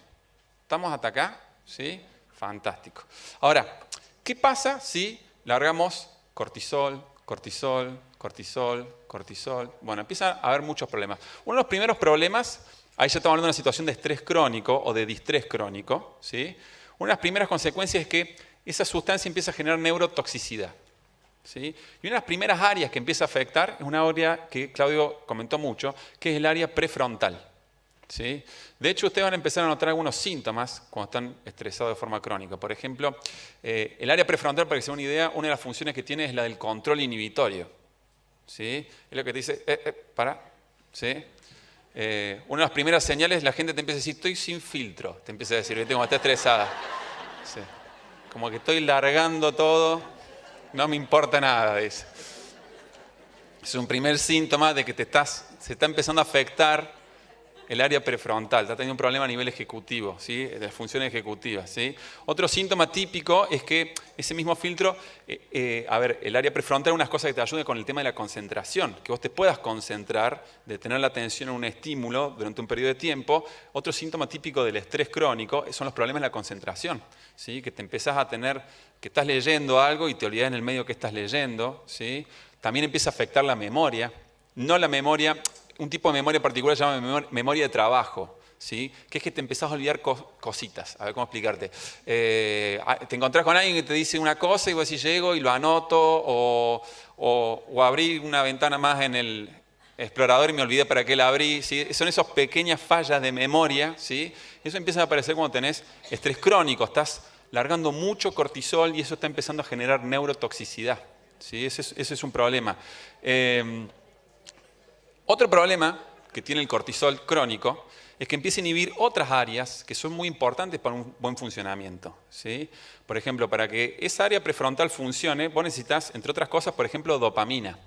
¿Estamos hasta acá? ¿Sí? Fantástico. Ahora, ¿qué pasa si largamos cortisol, cortisol, cortisol, cortisol? Bueno, empieza a haber muchos problemas. Uno de los primeros problemas, ahí ya estamos hablando de una situación de estrés crónico o de distrés crónico. ¿Sí? Una de las primeras consecuencias es que esa sustancia empieza a generar neurotoxicidad. ¿Sí? Y una de las primeras áreas que empieza a afectar es una área que Claudio comentó mucho, que es el área prefrontal. ¿Sí? De hecho, ustedes van a empezar a notar algunos síntomas cuando están estresados de forma crónica. Por ejemplo, el área prefrontal, para que se den una idea, una de las funciones que tiene es la del control inhibitorio. ¿Sí? Es lo que te dice, para. ¿Sí? Una de las primeras señales, la gente te empieza a decir, estoy sin filtro. Te empieza a decir, ¿viste? Como está estresada. ¿Sí? Como que estoy largando todo, no me importa nada, dice. Es un primer síntoma de que se está empezando a afectar el área prefrontal, está teniendo un problema a nivel ejecutivo, ¿sí? De las funciones ejecutivas. ¿Sí? Otro síntoma típico es que ese mismo filtro, el área prefrontal es una cosa que te ayuda con el tema de la concentración, que vos te puedas concentrar, de tener la atención en un estímulo durante un periodo de tiempo. Otro síntoma típico del estrés crónico son los problemas de la concentración, ¿sí? Que te empezás a tener, que estás leyendo algo y te olvidás en el medio que estás leyendo. ¿Sí? También empieza a afectar la memoria, no la memoria. Un tipo de memoria particular se llama memoria de trabajo, ¿sí? Que es que te empezás a olvidar cositas. A ver cómo explicarte. Te encontrás con alguien que te dice una cosa y vos decís, llego y lo anoto, o abrí una ventana más en el explorador y me olvidé para qué la abrí. ¿Sí? Son esas pequeñas fallas de memoria. ¿Sí? Eso empieza a aparecer cuando tenés estrés crónico. Estás largando mucho cortisol y eso está empezando a generar neurotoxicidad. ¿Sí? Ese es un problema. Otro problema que tiene el cortisol crónico es que empieza a inhibir otras áreas que son muy importantes para un buen funcionamiento. ¿Sí? Por ejemplo, para que esa área prefrontal funcione, vos necesitas, entre otras cosas, por ejemplo, dopamina.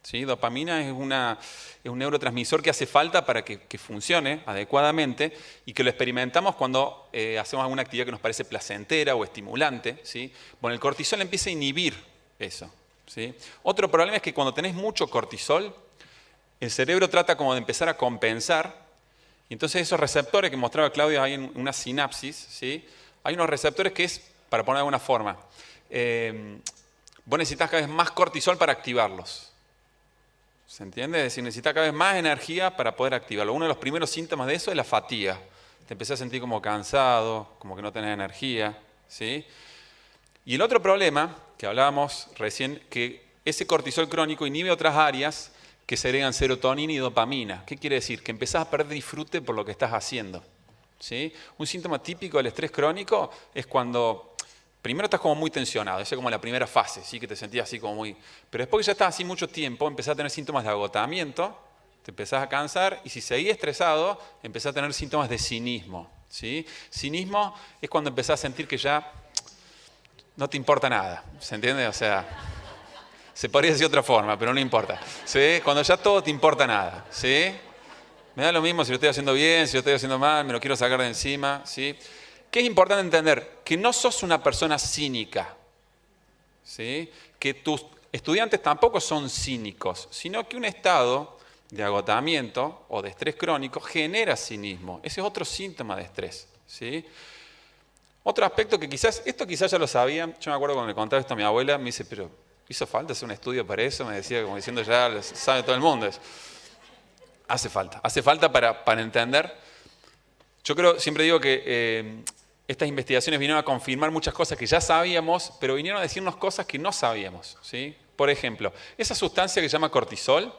¿sí? Dopamina es un neurotransmisor que hace falta para que funcione adecuadamente y que lo experimentamos cuando hacemos alguna actividad que nos parece placentera o estimulante, ¿sí? Bueno, el cortisol empieza a inhibir eso, ¿sí? Otro problema es que cuando tenés mucho cortisol, el cerebro trata como de empezar a compensar, y entonces esos receptores que mostraba Claudio ahí en una sinapsis, ¿sí? Hay unos receptores que es, para poner de alguna forma, vos necesitas cada vez más cortisol para activarlos. ¿Se entiende? Es decir, necesitas cada vez más energía para poder activarlo. Uno de los primeros síntomas de eso es la fatiga. Te empezás a sentir como cansado, como que no tenés energía, ¿sí? Y el otro problema, que hablábamos recién, que ese cortisol crónico inhibe otras áreas que segregan serotonina y dopamina. ¿Qué quiere decir? Que empezás a perder disfrute por lo que estás haciendo, ¿sí? Un síntoma típico del estrés crónico es cuando primero estás como muy tensionado, esa es como la primera fase, ¿sí? Que te sentías así como muy... Pero después que ya estás así mucho tiempo, empezás a tener síntomas de agotamiento, te empezás a cansar y si seguís estresado, empezás a tener síntomas de cinismo, ¿sí? Cinismo es cuando empezás a sentir que ya no te importa nada, ¿se entiende? O sea, se podría decir de otra forma, pero no importa, ¿sí? Cuando ya todo te importa nada, ¿sí? Me da lo mismo si lo estoy haciendo bien, si lo estoy haciendo mal, me lo quiero sacar de encima, ¿sí? ¿Qué es importante entender? Que no sos una persona cínica, ¿sí? Que tus estudiantes tampoco son cínicos, sino que un estado de agotamiento o de estrés crónico genera cinismo. Ese es otro síntoma de estrés, ¿sí? Otro aspecto que esto quizás ya lo sabían, yo me acuerdo cuando le contaba esto a mi abuela, me dice, pero ¿hizo falta hacer un estudio para eso? Me decía, como diciendo, ya lo sabe todo el mundo eso. Hace falta para entender. Yo siempre digo que estas investigaciones vinieron a confirmar muchas cosas que ya sabíamos, pero vinieron a decirnos cosas que no sabíamos, ¿sí? Por ejemplo, esa sustancia que se llama cortisol,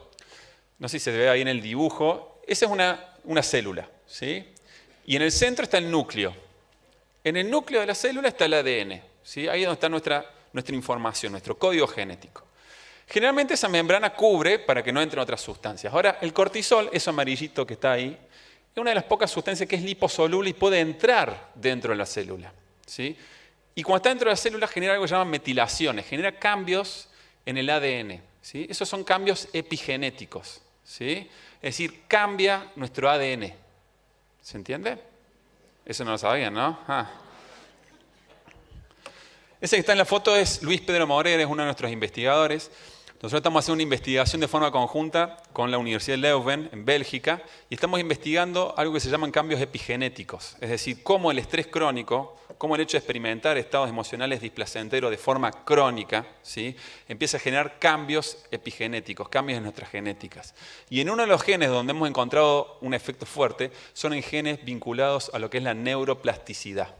no sé si se ve ahí en el dibujo, esa es una célula, ¿sí? Y en el centro está el núcleo. En el núcleo de la célula está el ADN, ¿sí? Ahí es donde está nuestra información, nuestro código genético. Generalmente esa membrana cubre para que no entren otras sustancias. Ahora, el cortisol, eso amarillito que está ahí, es una de las pocas sustancias que es liposoluble y puede entrar dentro de la célula, ¿sí? Y cuando está dentro de la célula genera algo que se llama metilaciones, genera cambios en el ADN, ¿sí? Esos son cambios epigenéticos, ¿sí? Es decir, cambia nuestro ADN. ¿Se entiende? Eso no lo sabían, ¿no? Ese que está en la foto es Luis Pedro Morer, es uno de nuestros investigadores. Nosotros estamos haciendo una investigación de forma conjunta con la Universidad de Leuven, en Bélgica, y estamos investigando algo que se llaman cambios epigenéticos. Es decir, cómo el estrés crónico, cómo el hecho de experimentar estados emocionales displacenteros de forma crónica, ¿sí? Empieza a generar cambios epigenéticos, cambios en nuestras genéticas. Y en uno de los genes donde hemos encontrado un efecto fuerte, son en genes vinculados a lo que es la neuroplasticidad.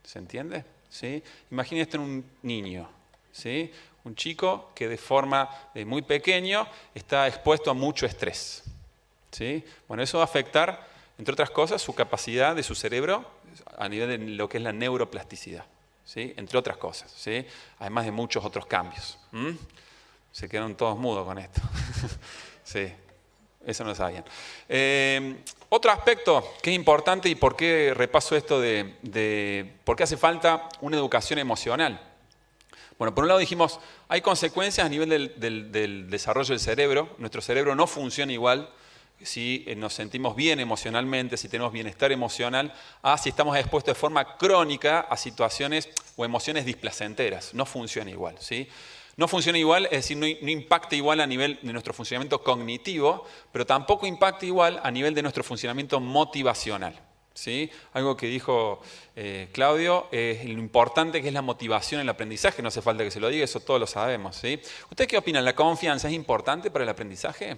¿Se entiende? ¿Sí? Imagínate un niño, ¿sí? Un chico que de forma muy pequeño está expuesto a mucho estrés, ¿sí? Bueno, eso va a afectar, entre otras cosas, su capacidad de su cerebro a nivel de lo que es la neuroplasticidad, ¿sí? Entre otras cosas, ¿sí? Además de muchos otros cambios. Se quedaron todos mudos con esto. Sí, eso no lo sabían. Otro aspecto que es importante y por qué repaso esto de por qué hace falta una educación emocional. Bueno, por un lado dijimos, hay consecuencias a nivel del desarrollo del cerebro. Nuestro cerebro no funciona igual si nos sentimos bien emocionalmente, si tenemos bienestar emocional, a si estamos expuestos de forma crónica a situaciones o emociones displacenteras. No funciona igual, ¿sí? No funciona igual, es decir, no impacta igual a nivel de nuestro funcionamiento cognitivo, pero tampoco impacta igual a nivel de nuestro funcionamiento motivacional, ¿sí? Algo que dijo Claudio es lo importante que es la motivación en el aprendizaje, no hace falta que se lo diga, eso todos lo sabemos, ¿sí? ¿Ustedes qué opinan? ¿La confianza es importante para el aprendizaje?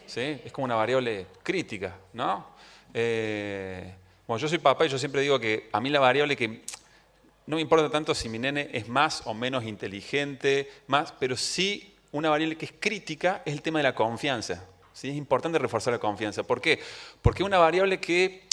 ¿Sí? Es como una variable crítica, ¿no? Bueno, yo soy papá y yo siempre digo que a mí la variable que no me importa tanto si mi nene es más o menos inteligente, pero sí una variable que es crítica es el tema de la confianza, ¿sí? Es importante reforzar la confianza. ¿Por qué? Porque es una variable que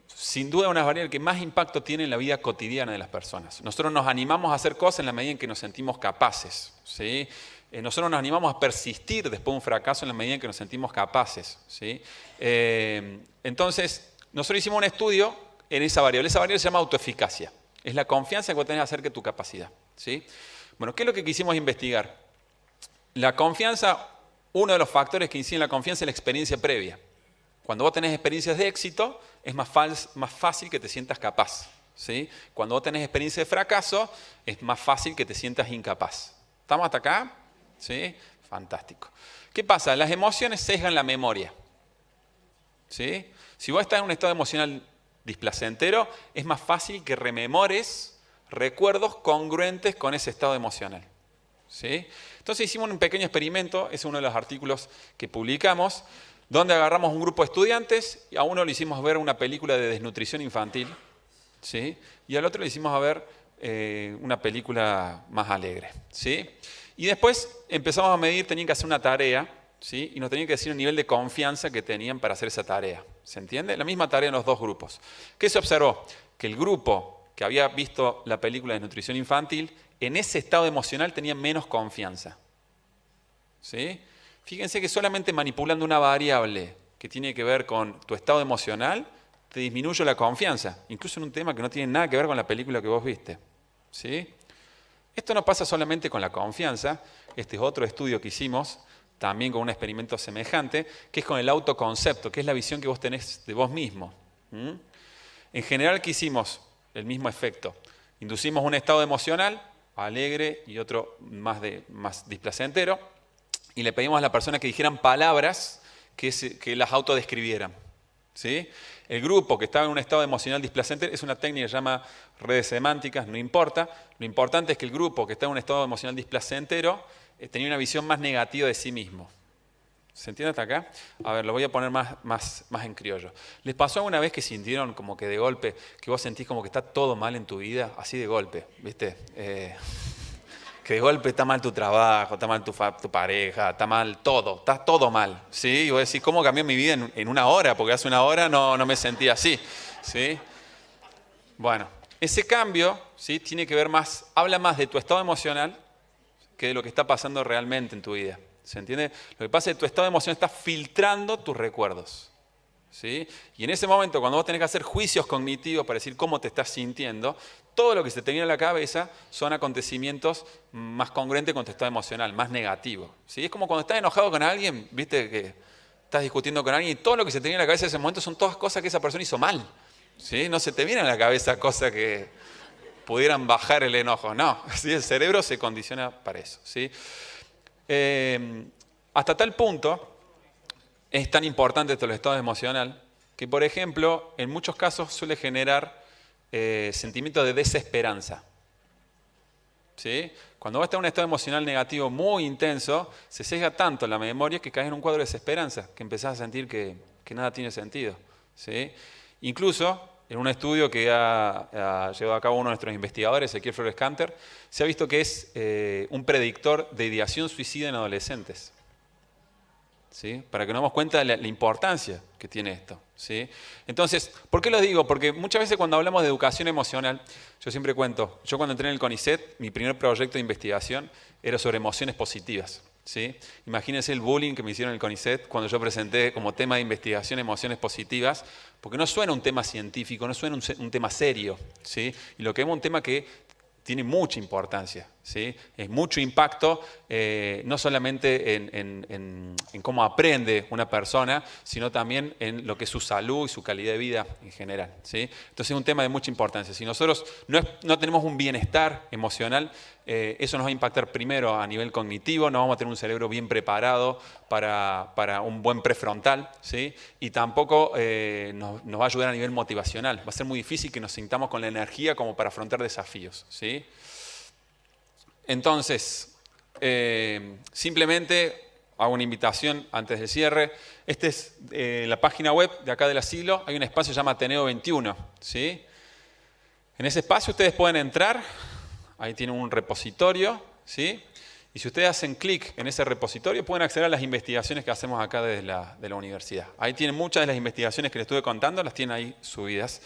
sin duda una variable que más impacto tiene en la vida cotidiana de las personas. Nosotros nos animamos a hacer cosas en la medida en que nos sentimos capaces, ¿sí? Nosotros nos animamos a persistir después de un fracaso en la medida en que nos sentimos capaces, ¿sí? Entonces, nosotros hicimos un estudio en esa variable. Esa variable se llama autoeficacia. Es la confianza que vos tenés acerca de tu capacidad, ¿sí? Bueno, ¿qué es lo que quisimos investigar? La confianza, uno de los factores que incide en la confianza es la experiencia previa. Cuando vos tenés experiencias de éxito, es más fácil que te sientas capaz, ¿sí? Cuando vos tenés experiencia de fracaso, es más fácil que te sientas incapaz. ¿Estamos hasta acá? ¿Sí? Fantástico. ¿Qué pasa? Las emociones sesgan la memoria, ¿sí? Si vos estás en un estado emocional displacentero, es más fácil que rememores recuerdos congruentes con ese estado emocional, ¿sí? Entonces hicimos un pequeño experimento, es uno de los artículos que publicamos, donde agarramos un grupo de estudiantes y a uno le hicimos ver una película de desnutrición infantil, ¿sí? Y al otro le hicimos ver una película más alegre, ¿sí? Y después empezamos a medir, tenían que hacer una tarea, ¿sí? Y nos tenían que decir el nivel de confianza que tenían para hacer esa tarea. ¿Se entiende? La misma tarea en los dos grupos. ¿Qué se observó? Que el grupo que había visto la película de nutrición infantil, en ese estado emocional tenía menos confianza, ¿sí? Fíjense que solamente manipulando una variable que tiene que ver con tu estado emocional, te disminuye la confianza, incluso en un tema que no tiene nada que ver con la película que vos viste, ¿sí? Esto no pasa solamente con la confianza, este es otro estudio que hicimos, también con un experimento semejante, que es con el autoconcepto, que es la visión que vos tenés de vos mismo. En general, ¿qué hicimos? El mismo efecto. Inducimos un estado emocional, alegre y otro más displacentero, y le pedimos a la persona que dijeran palabras que las autodescribieran, ¿sí? El grupo que estaba en un estado emocional displacentero es una técnica que se llama redes semánticas, no importa. Lo importante es que el grupo que está en un estado emocional displacentero tenía una visión más negativa de sí mismo. ¿Se entiende hasta acá? A ver, lo voy a poner más en criollo. ¿Les pasó alguna vez que sintieron como que de golpe, que vos sentís como que está todo mal en tu vida? Así de golpe, ¿viste? Que de golpe está mal tu trabajo, está mal tu pareja, está mal todo, está todo mal, ¿sí? Y vos decís, ¿cómo cambió mi vida en una hora? Porque hace una hora no me sentía así, ¿sí? Bueno, ese cambio, ¿sí? Tiene que ver habla más de tu estado emocional que de lo que está pasando realmente en tu vida, ¿se entiende? Lo que pasa es que tu estado emocional está filtrando tus recuerdos, ¿sí? Y en ese momento, cuando vos tenés que hacer juicios cognitivos para decir cómo te estás sintiendo, todo lo que se te viene a la cabeza son acontecimientos más congruentes con tu estado emocional, más negativo, ¿sí? Es como cuando estás enojado con alguien, viste que estás discutiendo con alguien y todo lo que se te viene a la cabeza en ese momento son todas cosas que esa persona hizo mal, ¿sí? No se te viene a la cabeza cosas que pudieran bajar el enojo, no, ¿sí? El cerebro se condiciona para eso, ¿sí? Hasta tal punto es tan importante esto del estado emocional que, por ejemplo, en muchos casos suele generar sentimientos de desesperanza, ¿sí? Cuando vos estás en un estado emocional negativo muy intenso, se sesga tanto la memoria que caes en un cuadro de desesperanza, que empezás a sentir que nada tiene sentido, ¿sí? Incluso, en un estudio que ha llevado a cabo uno de nuestros investigadores, Ezequiel Flores Canter, se ha visto que es un predictor de ideación suicida en adolescentes, ¿sí? Para que nos demos cuenta de la importancia que tiene esto, ¿sí? Entonces, ¿por qué lo digo? Porque muchas veces cuando hablamos de educación emocional, yo siempre cuento, yo cuando entré en el CONICET, mi primer proyecto de investigación era sobre emociones positivas, ¿sí? Imagínense el bullying que me hicieron en el CONICET cuando yo presenté como tema de investigación emociones positivas, porque no suena un tema científico, no suena un tema serio, ¿sí? Y lo que vemos es un tema que tiene mucha importancia, ¿sí? Es mucho impacto, no solamente en cómo aprende una persona, sino también en lo que es su salud y su calidad de vida en general, ¿sí? Entonces es un tema de mucha importancia. Si nosotros no tenemos un bienestar emocional, eso nos va a impactar primero a nivel cognitivo, no vamos a tener un cerebro bien preparado para un buen prefrontal, ¿sí? Y tampoco nos va a ayudar a nivel motivacional. Va a ser muy difícil que nos sintamos con la energía como para afrontar desafíos, ¿sí? Entonces, simplemente hago una invitación antes del cierre. Esta es la página web de acá del asilo. Hay un espacio que se llama Ateneo 21, ¿sí? En ese espacio ustedes pueden entrar. Ahí tienen un repositorio, ¿sí? Y si ustedes hacen clic en ese repositorio, pueden acceder a las investigaciones que hacemos acá desde la universidad. Ahí tienen muchas de las investigaciones que les estuve contando, las tienen ahí subidas.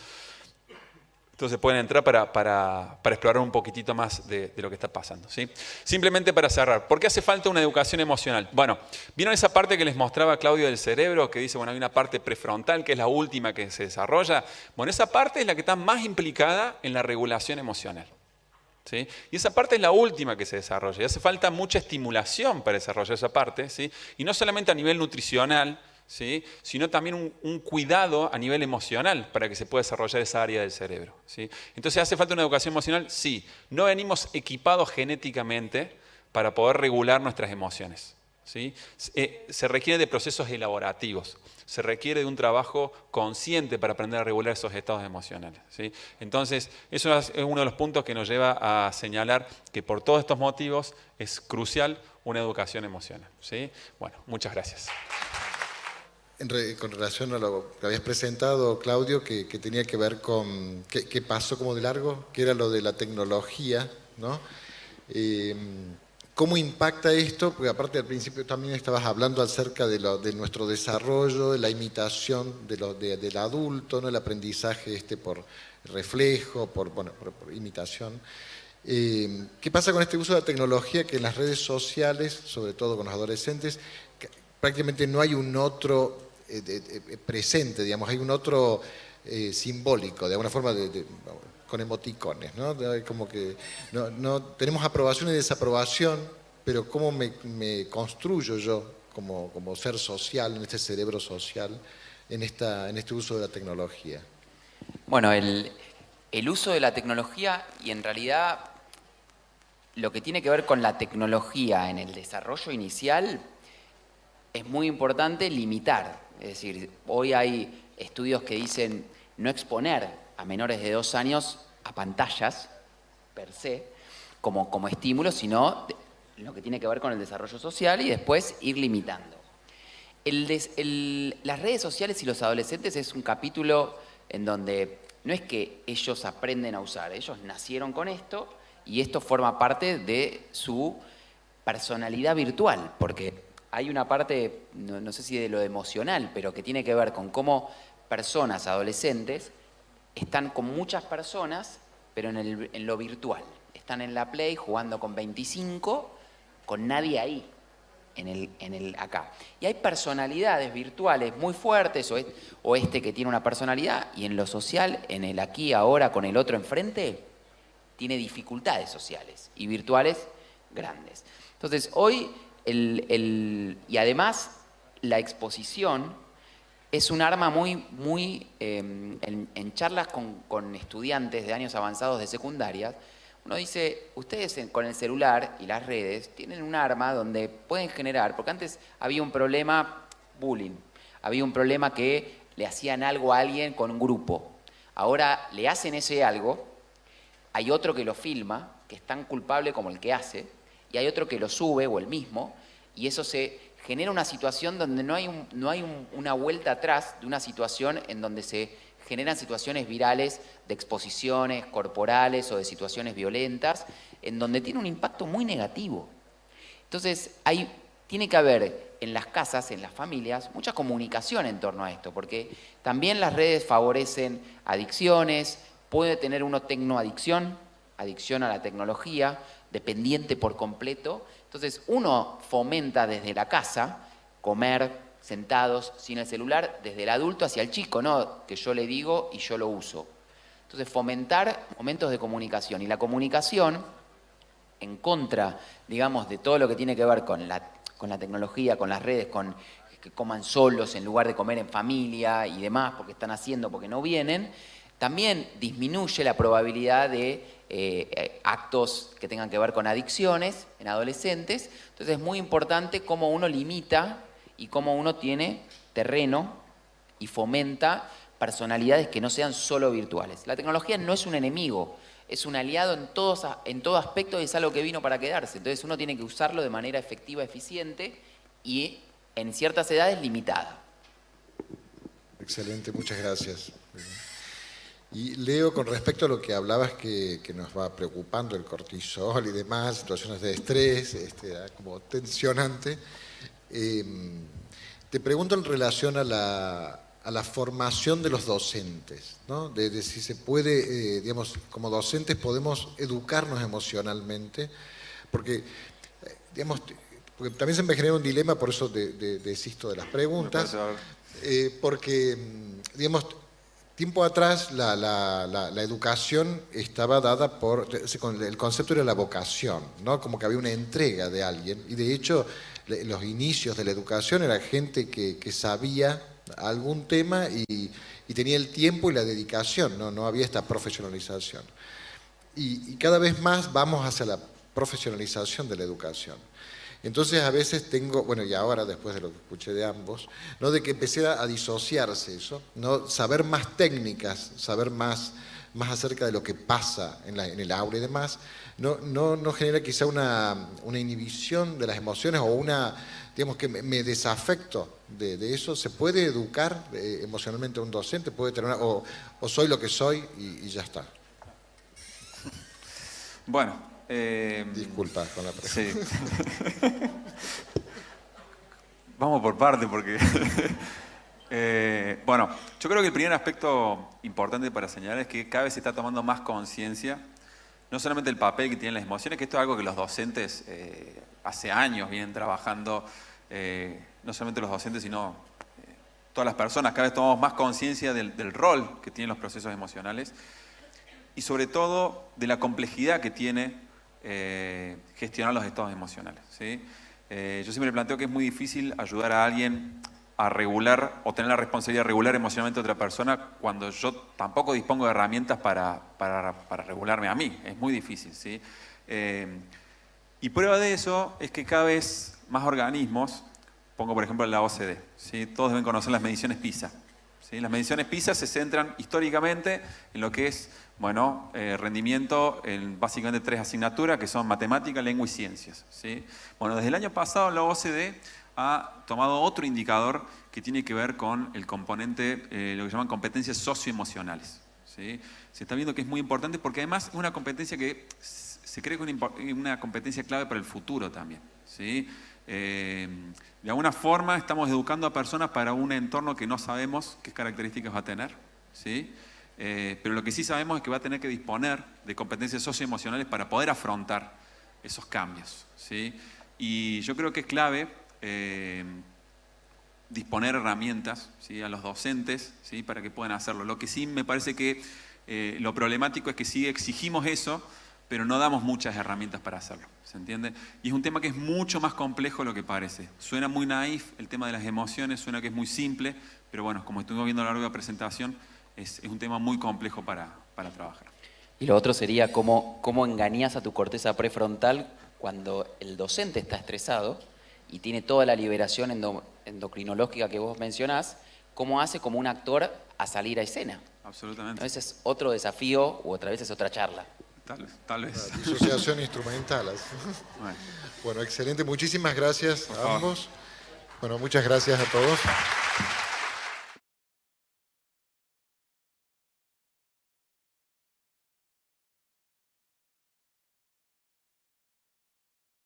Entonces pueden entrar para explorar un poquitito más de lo que está pasando, ¿sí? Simplemente para cerrar, ¿por qué hace falta una educación emocional? Bueno, ¿vieron esa parte que les mostraba Claudio del cerebro? Que dice, bueno, hay una parte prefrontal que es la última que se desarrolla. Bueno, esa parte es la que está más implicada en la regulación emocional, ¿sí? Y esa parte es la última que se desarrolla. Y hace falta mucha estimulación para desarrollar esa parte, ¿sí? Y no solamente a nivel nutricional, ¿sí? Sino también un cuidado a nivel emocional para que se pueda desarrollar esa área del cerebro, ¿sí? Entonces, ¿hace falta una educación emocional? Sí. No venimos equipados genéticamente para poder regular nuestras emociones, ¿sí? Se requiere de procesos elaborativos. Se requiere de un trabajo consciente para aprender a regular esos estados emocionales, ¿sí? Entonces, eso es uno de los puntos que nos lleva a señalar que por todos estos motivos es crucial una educación emocional, ¿sí? Bueno, muchas gracias. Con relación a lo que habías presentado, Claudio, que tenía que ver con qué pasó como de largo, que era lo de la tecnología, ¿no? ¿Cómo impacta esto? Porque aparte al principio también estabas hablando acerca de nuestro desarrollo, de la imitación del adulto, ¿no? El aprendizaje por reflejo, por imitación. ¿Qué pasa con este uso de la tecnología que en las redes sociales, sobre todo con los adolescentes, prácticamente no hay un otro presente, digamos, hay un otro simbólico, de alguna forma con emoticones, ¿no? Como que no tenemos aprobación y desaprobación, pero ¿cómo me construyo yo como ser social, en este cerebro social, en este uso de la tecnología? Bueno, el uso de la tecnología y en realidad lo que tiene que ver con la tecnología en el desarrollo inicial es muy importante limitar. Es decir, hoy hay estudios que dicen no exponer a menores de 2 años a pantallas per se como estímulo, sino lo que tiene que ver con el desarrollo social y después ir limitando. Las redes sociales y los adolescentes es un capítulo en donde no es que ellos aprenden a usar, ellos nacieron con esto y esto forma parte de su personalidad virtual, porque hay una parte, no sé si de lo emocional, pero que tiene que ver con cómo personas, adolescentes, están con muchas personas, pero en lo virtual. Están en la Play jugando con 25, con nadie ahí, acá. Y hay personalidades virtuales muy fuertes, o que tiene una personalidad, y en lo social, en el aquí, ahora, con el otro enfrente, tiene dificultades sociales y virtuales grandes. Entonces, hoy, y además, la exposición es un arma muy en charlas con estudiantes de años avanzados de secundaria. Uno dice, ustedes con el celular y las redes tienen un arma donde pueden generar, porque antes había un problema bullying, había un problema que le hacían algo a alguien con un grupo. Ahora le hacen ese algo, hay otro que lo filma, que es tan culpable como el que hace, y hay otro que lo sube, o el mismo, y eso se genera una situación donde no hay una vuelta atrás de una situación en donde se generan situaciones virales de exposiciones corporales o de situaciones violentas, en donde tiene un impacto muy negativo. Entonces, tiene que haber en las casas, en las familias, mucha comunicación en torno a esto, porque también las redes favorecen adicciones, puede tener uno tecnoadicción, adicción a la tecnología, dependiente por completo. Entonces, uno fomenta desde la casa comer sentados sin el celular, desde el adulto hacia el chico, no que yo le digo y yo lo uso. Entonces, fomentar momentos de comunicación. Y la comunicación, en contra, digamos, de todo lo que tiene que ver con la tecnología, con las redes, con que coman solos en lugar de comer en familia y demás, porque están haciendo, porque no vienen, también disminuye la probabilidad de actos que tengan que ver con adicciones en adolescentes. Entonces es muy importante cómo uno limita y cómo uno tiene terreno y fomenta personalidades que no sean solo virtuales. La tecnología no es un enemigo, es un aliado en todo aspecto y es algo que vino para quedarse. Entonces uno tiene que usarlo de manera efectiva, eficiente y en ciertas edades limitada. Excelente, muchas gracias. Y Leo, con respecto a lo que hablabas que nos va preocupando el cortisol y demás, situaciones de estrés, como tensionante, te pregunto en relación a la formación de los docentes, ¿no? De si se puede, digamos, como docentes podemos educarnos emocionalmente, porque, digamos, porque también se me genera un dilema, por eso desisto de las preguntas, porque, digamos, tiempo atrás la educación estaba dada por, el concepto era la vocación, ¿no? Como que había una entrega de alguien, y de hecho los inicios de la educación era gente que sabía algún tema y tenía el tiempo y la dedicación, no había esta profesionalización. Y cada vez más vamos hacia la profesionalización de la educación. Entonces a veces tengo, bueno, y ahora después de lo que escuché de ambos, ¿no? De que empecé a disociarse eso, ¿no? Saber más técnicas, saber más acerca de lo que pasa en el aula y demás, no genera quizá una inhibición de las emociones o digamos que me desafecto de eso. ¿Se puede educar emocionalmente a un docente? ¿Puede tener o soy lo que soy y ya está? Bueno. Disculpa con la pregunta. Sí. Vamos por parte porque... bueno, yo creo que el primer aspecto importante para señalar es que cada vez se está tomando más conciencia, no solamente el papel que tienen las emociones, que esto es algo que los docentes hace años vienen trabajando, no solamente los docentes, sino todas las personas. Cada vez tomamos más conciencia del rol que tienen los procesos emocionales y sobre todo de la complejidad que tiene gestionar los estados emocionales, ¿sí? Yo siempre planteo que es muy difícil ayudar a alguien a regular o tener la responsabilidad de regular emocionalmente a otra persona cuando yo tampoco dispongo de herramientas para regularme a mí. Es muy difícil, ¿sí? Y prueba de eso es que cada vez más organismos, pongo por ejemplo la OCDE, ¿sí? Todos deben conocer las mediciones PISA, ¿sí? Las mediciones PISA se centran históricamente en lo que es rendimiento en básicamente 3 asignaturas que son matemática, lengua y ciencias, ¿sí? Bueno, desde el año pasado la OCDE ha tomado otro indicador que tiene que ver con el componente, lo que llaman competencias socioemocionales, ¿sí? Se está viendo que es muy importante porque además es una competencia que se cree que es una competencia clave para el futuro también, ¿sí? De alguna forma estamos educando a personas para un entorno que no sabemos qué características va a tener, ¿sí? Pero lo que sí sabemos es que va a tener que disponer de competencias socioemocionales para poder afrontar esos cambios, ¿sí? Y yo creo que es clave disponer herramientas, ¿sí? A los docentes, ¿sí? Para que puedan hacerlo. Lo que sí me parece que lo problemático es que sí exigimos eso, pero no damos muchas herramientas para hacerlo, ¿se entiende? Y es un tema que es mucho más complejo de lo que parece. Suena muy naif el tema de las emociones, suena que es muy simple, pero bueno, como estuvimos viendo a lo largo de la presentación, es un tema muy complejo para trabajar. Y lo otro sería cómo engañas a tu corteza prefrontal cuando el docente está estresado y tiene toda la liberación endocrinológica que vos mencionás, cómo hace como un actor a salir a escena. Absolutamente. Entonces es otro desafío u otra vez es otra charla. Tal vez. La disociación instrumental. Bueno, excelente. Muchísimas gracias a ambos. Bueno, muchas gracias a todos.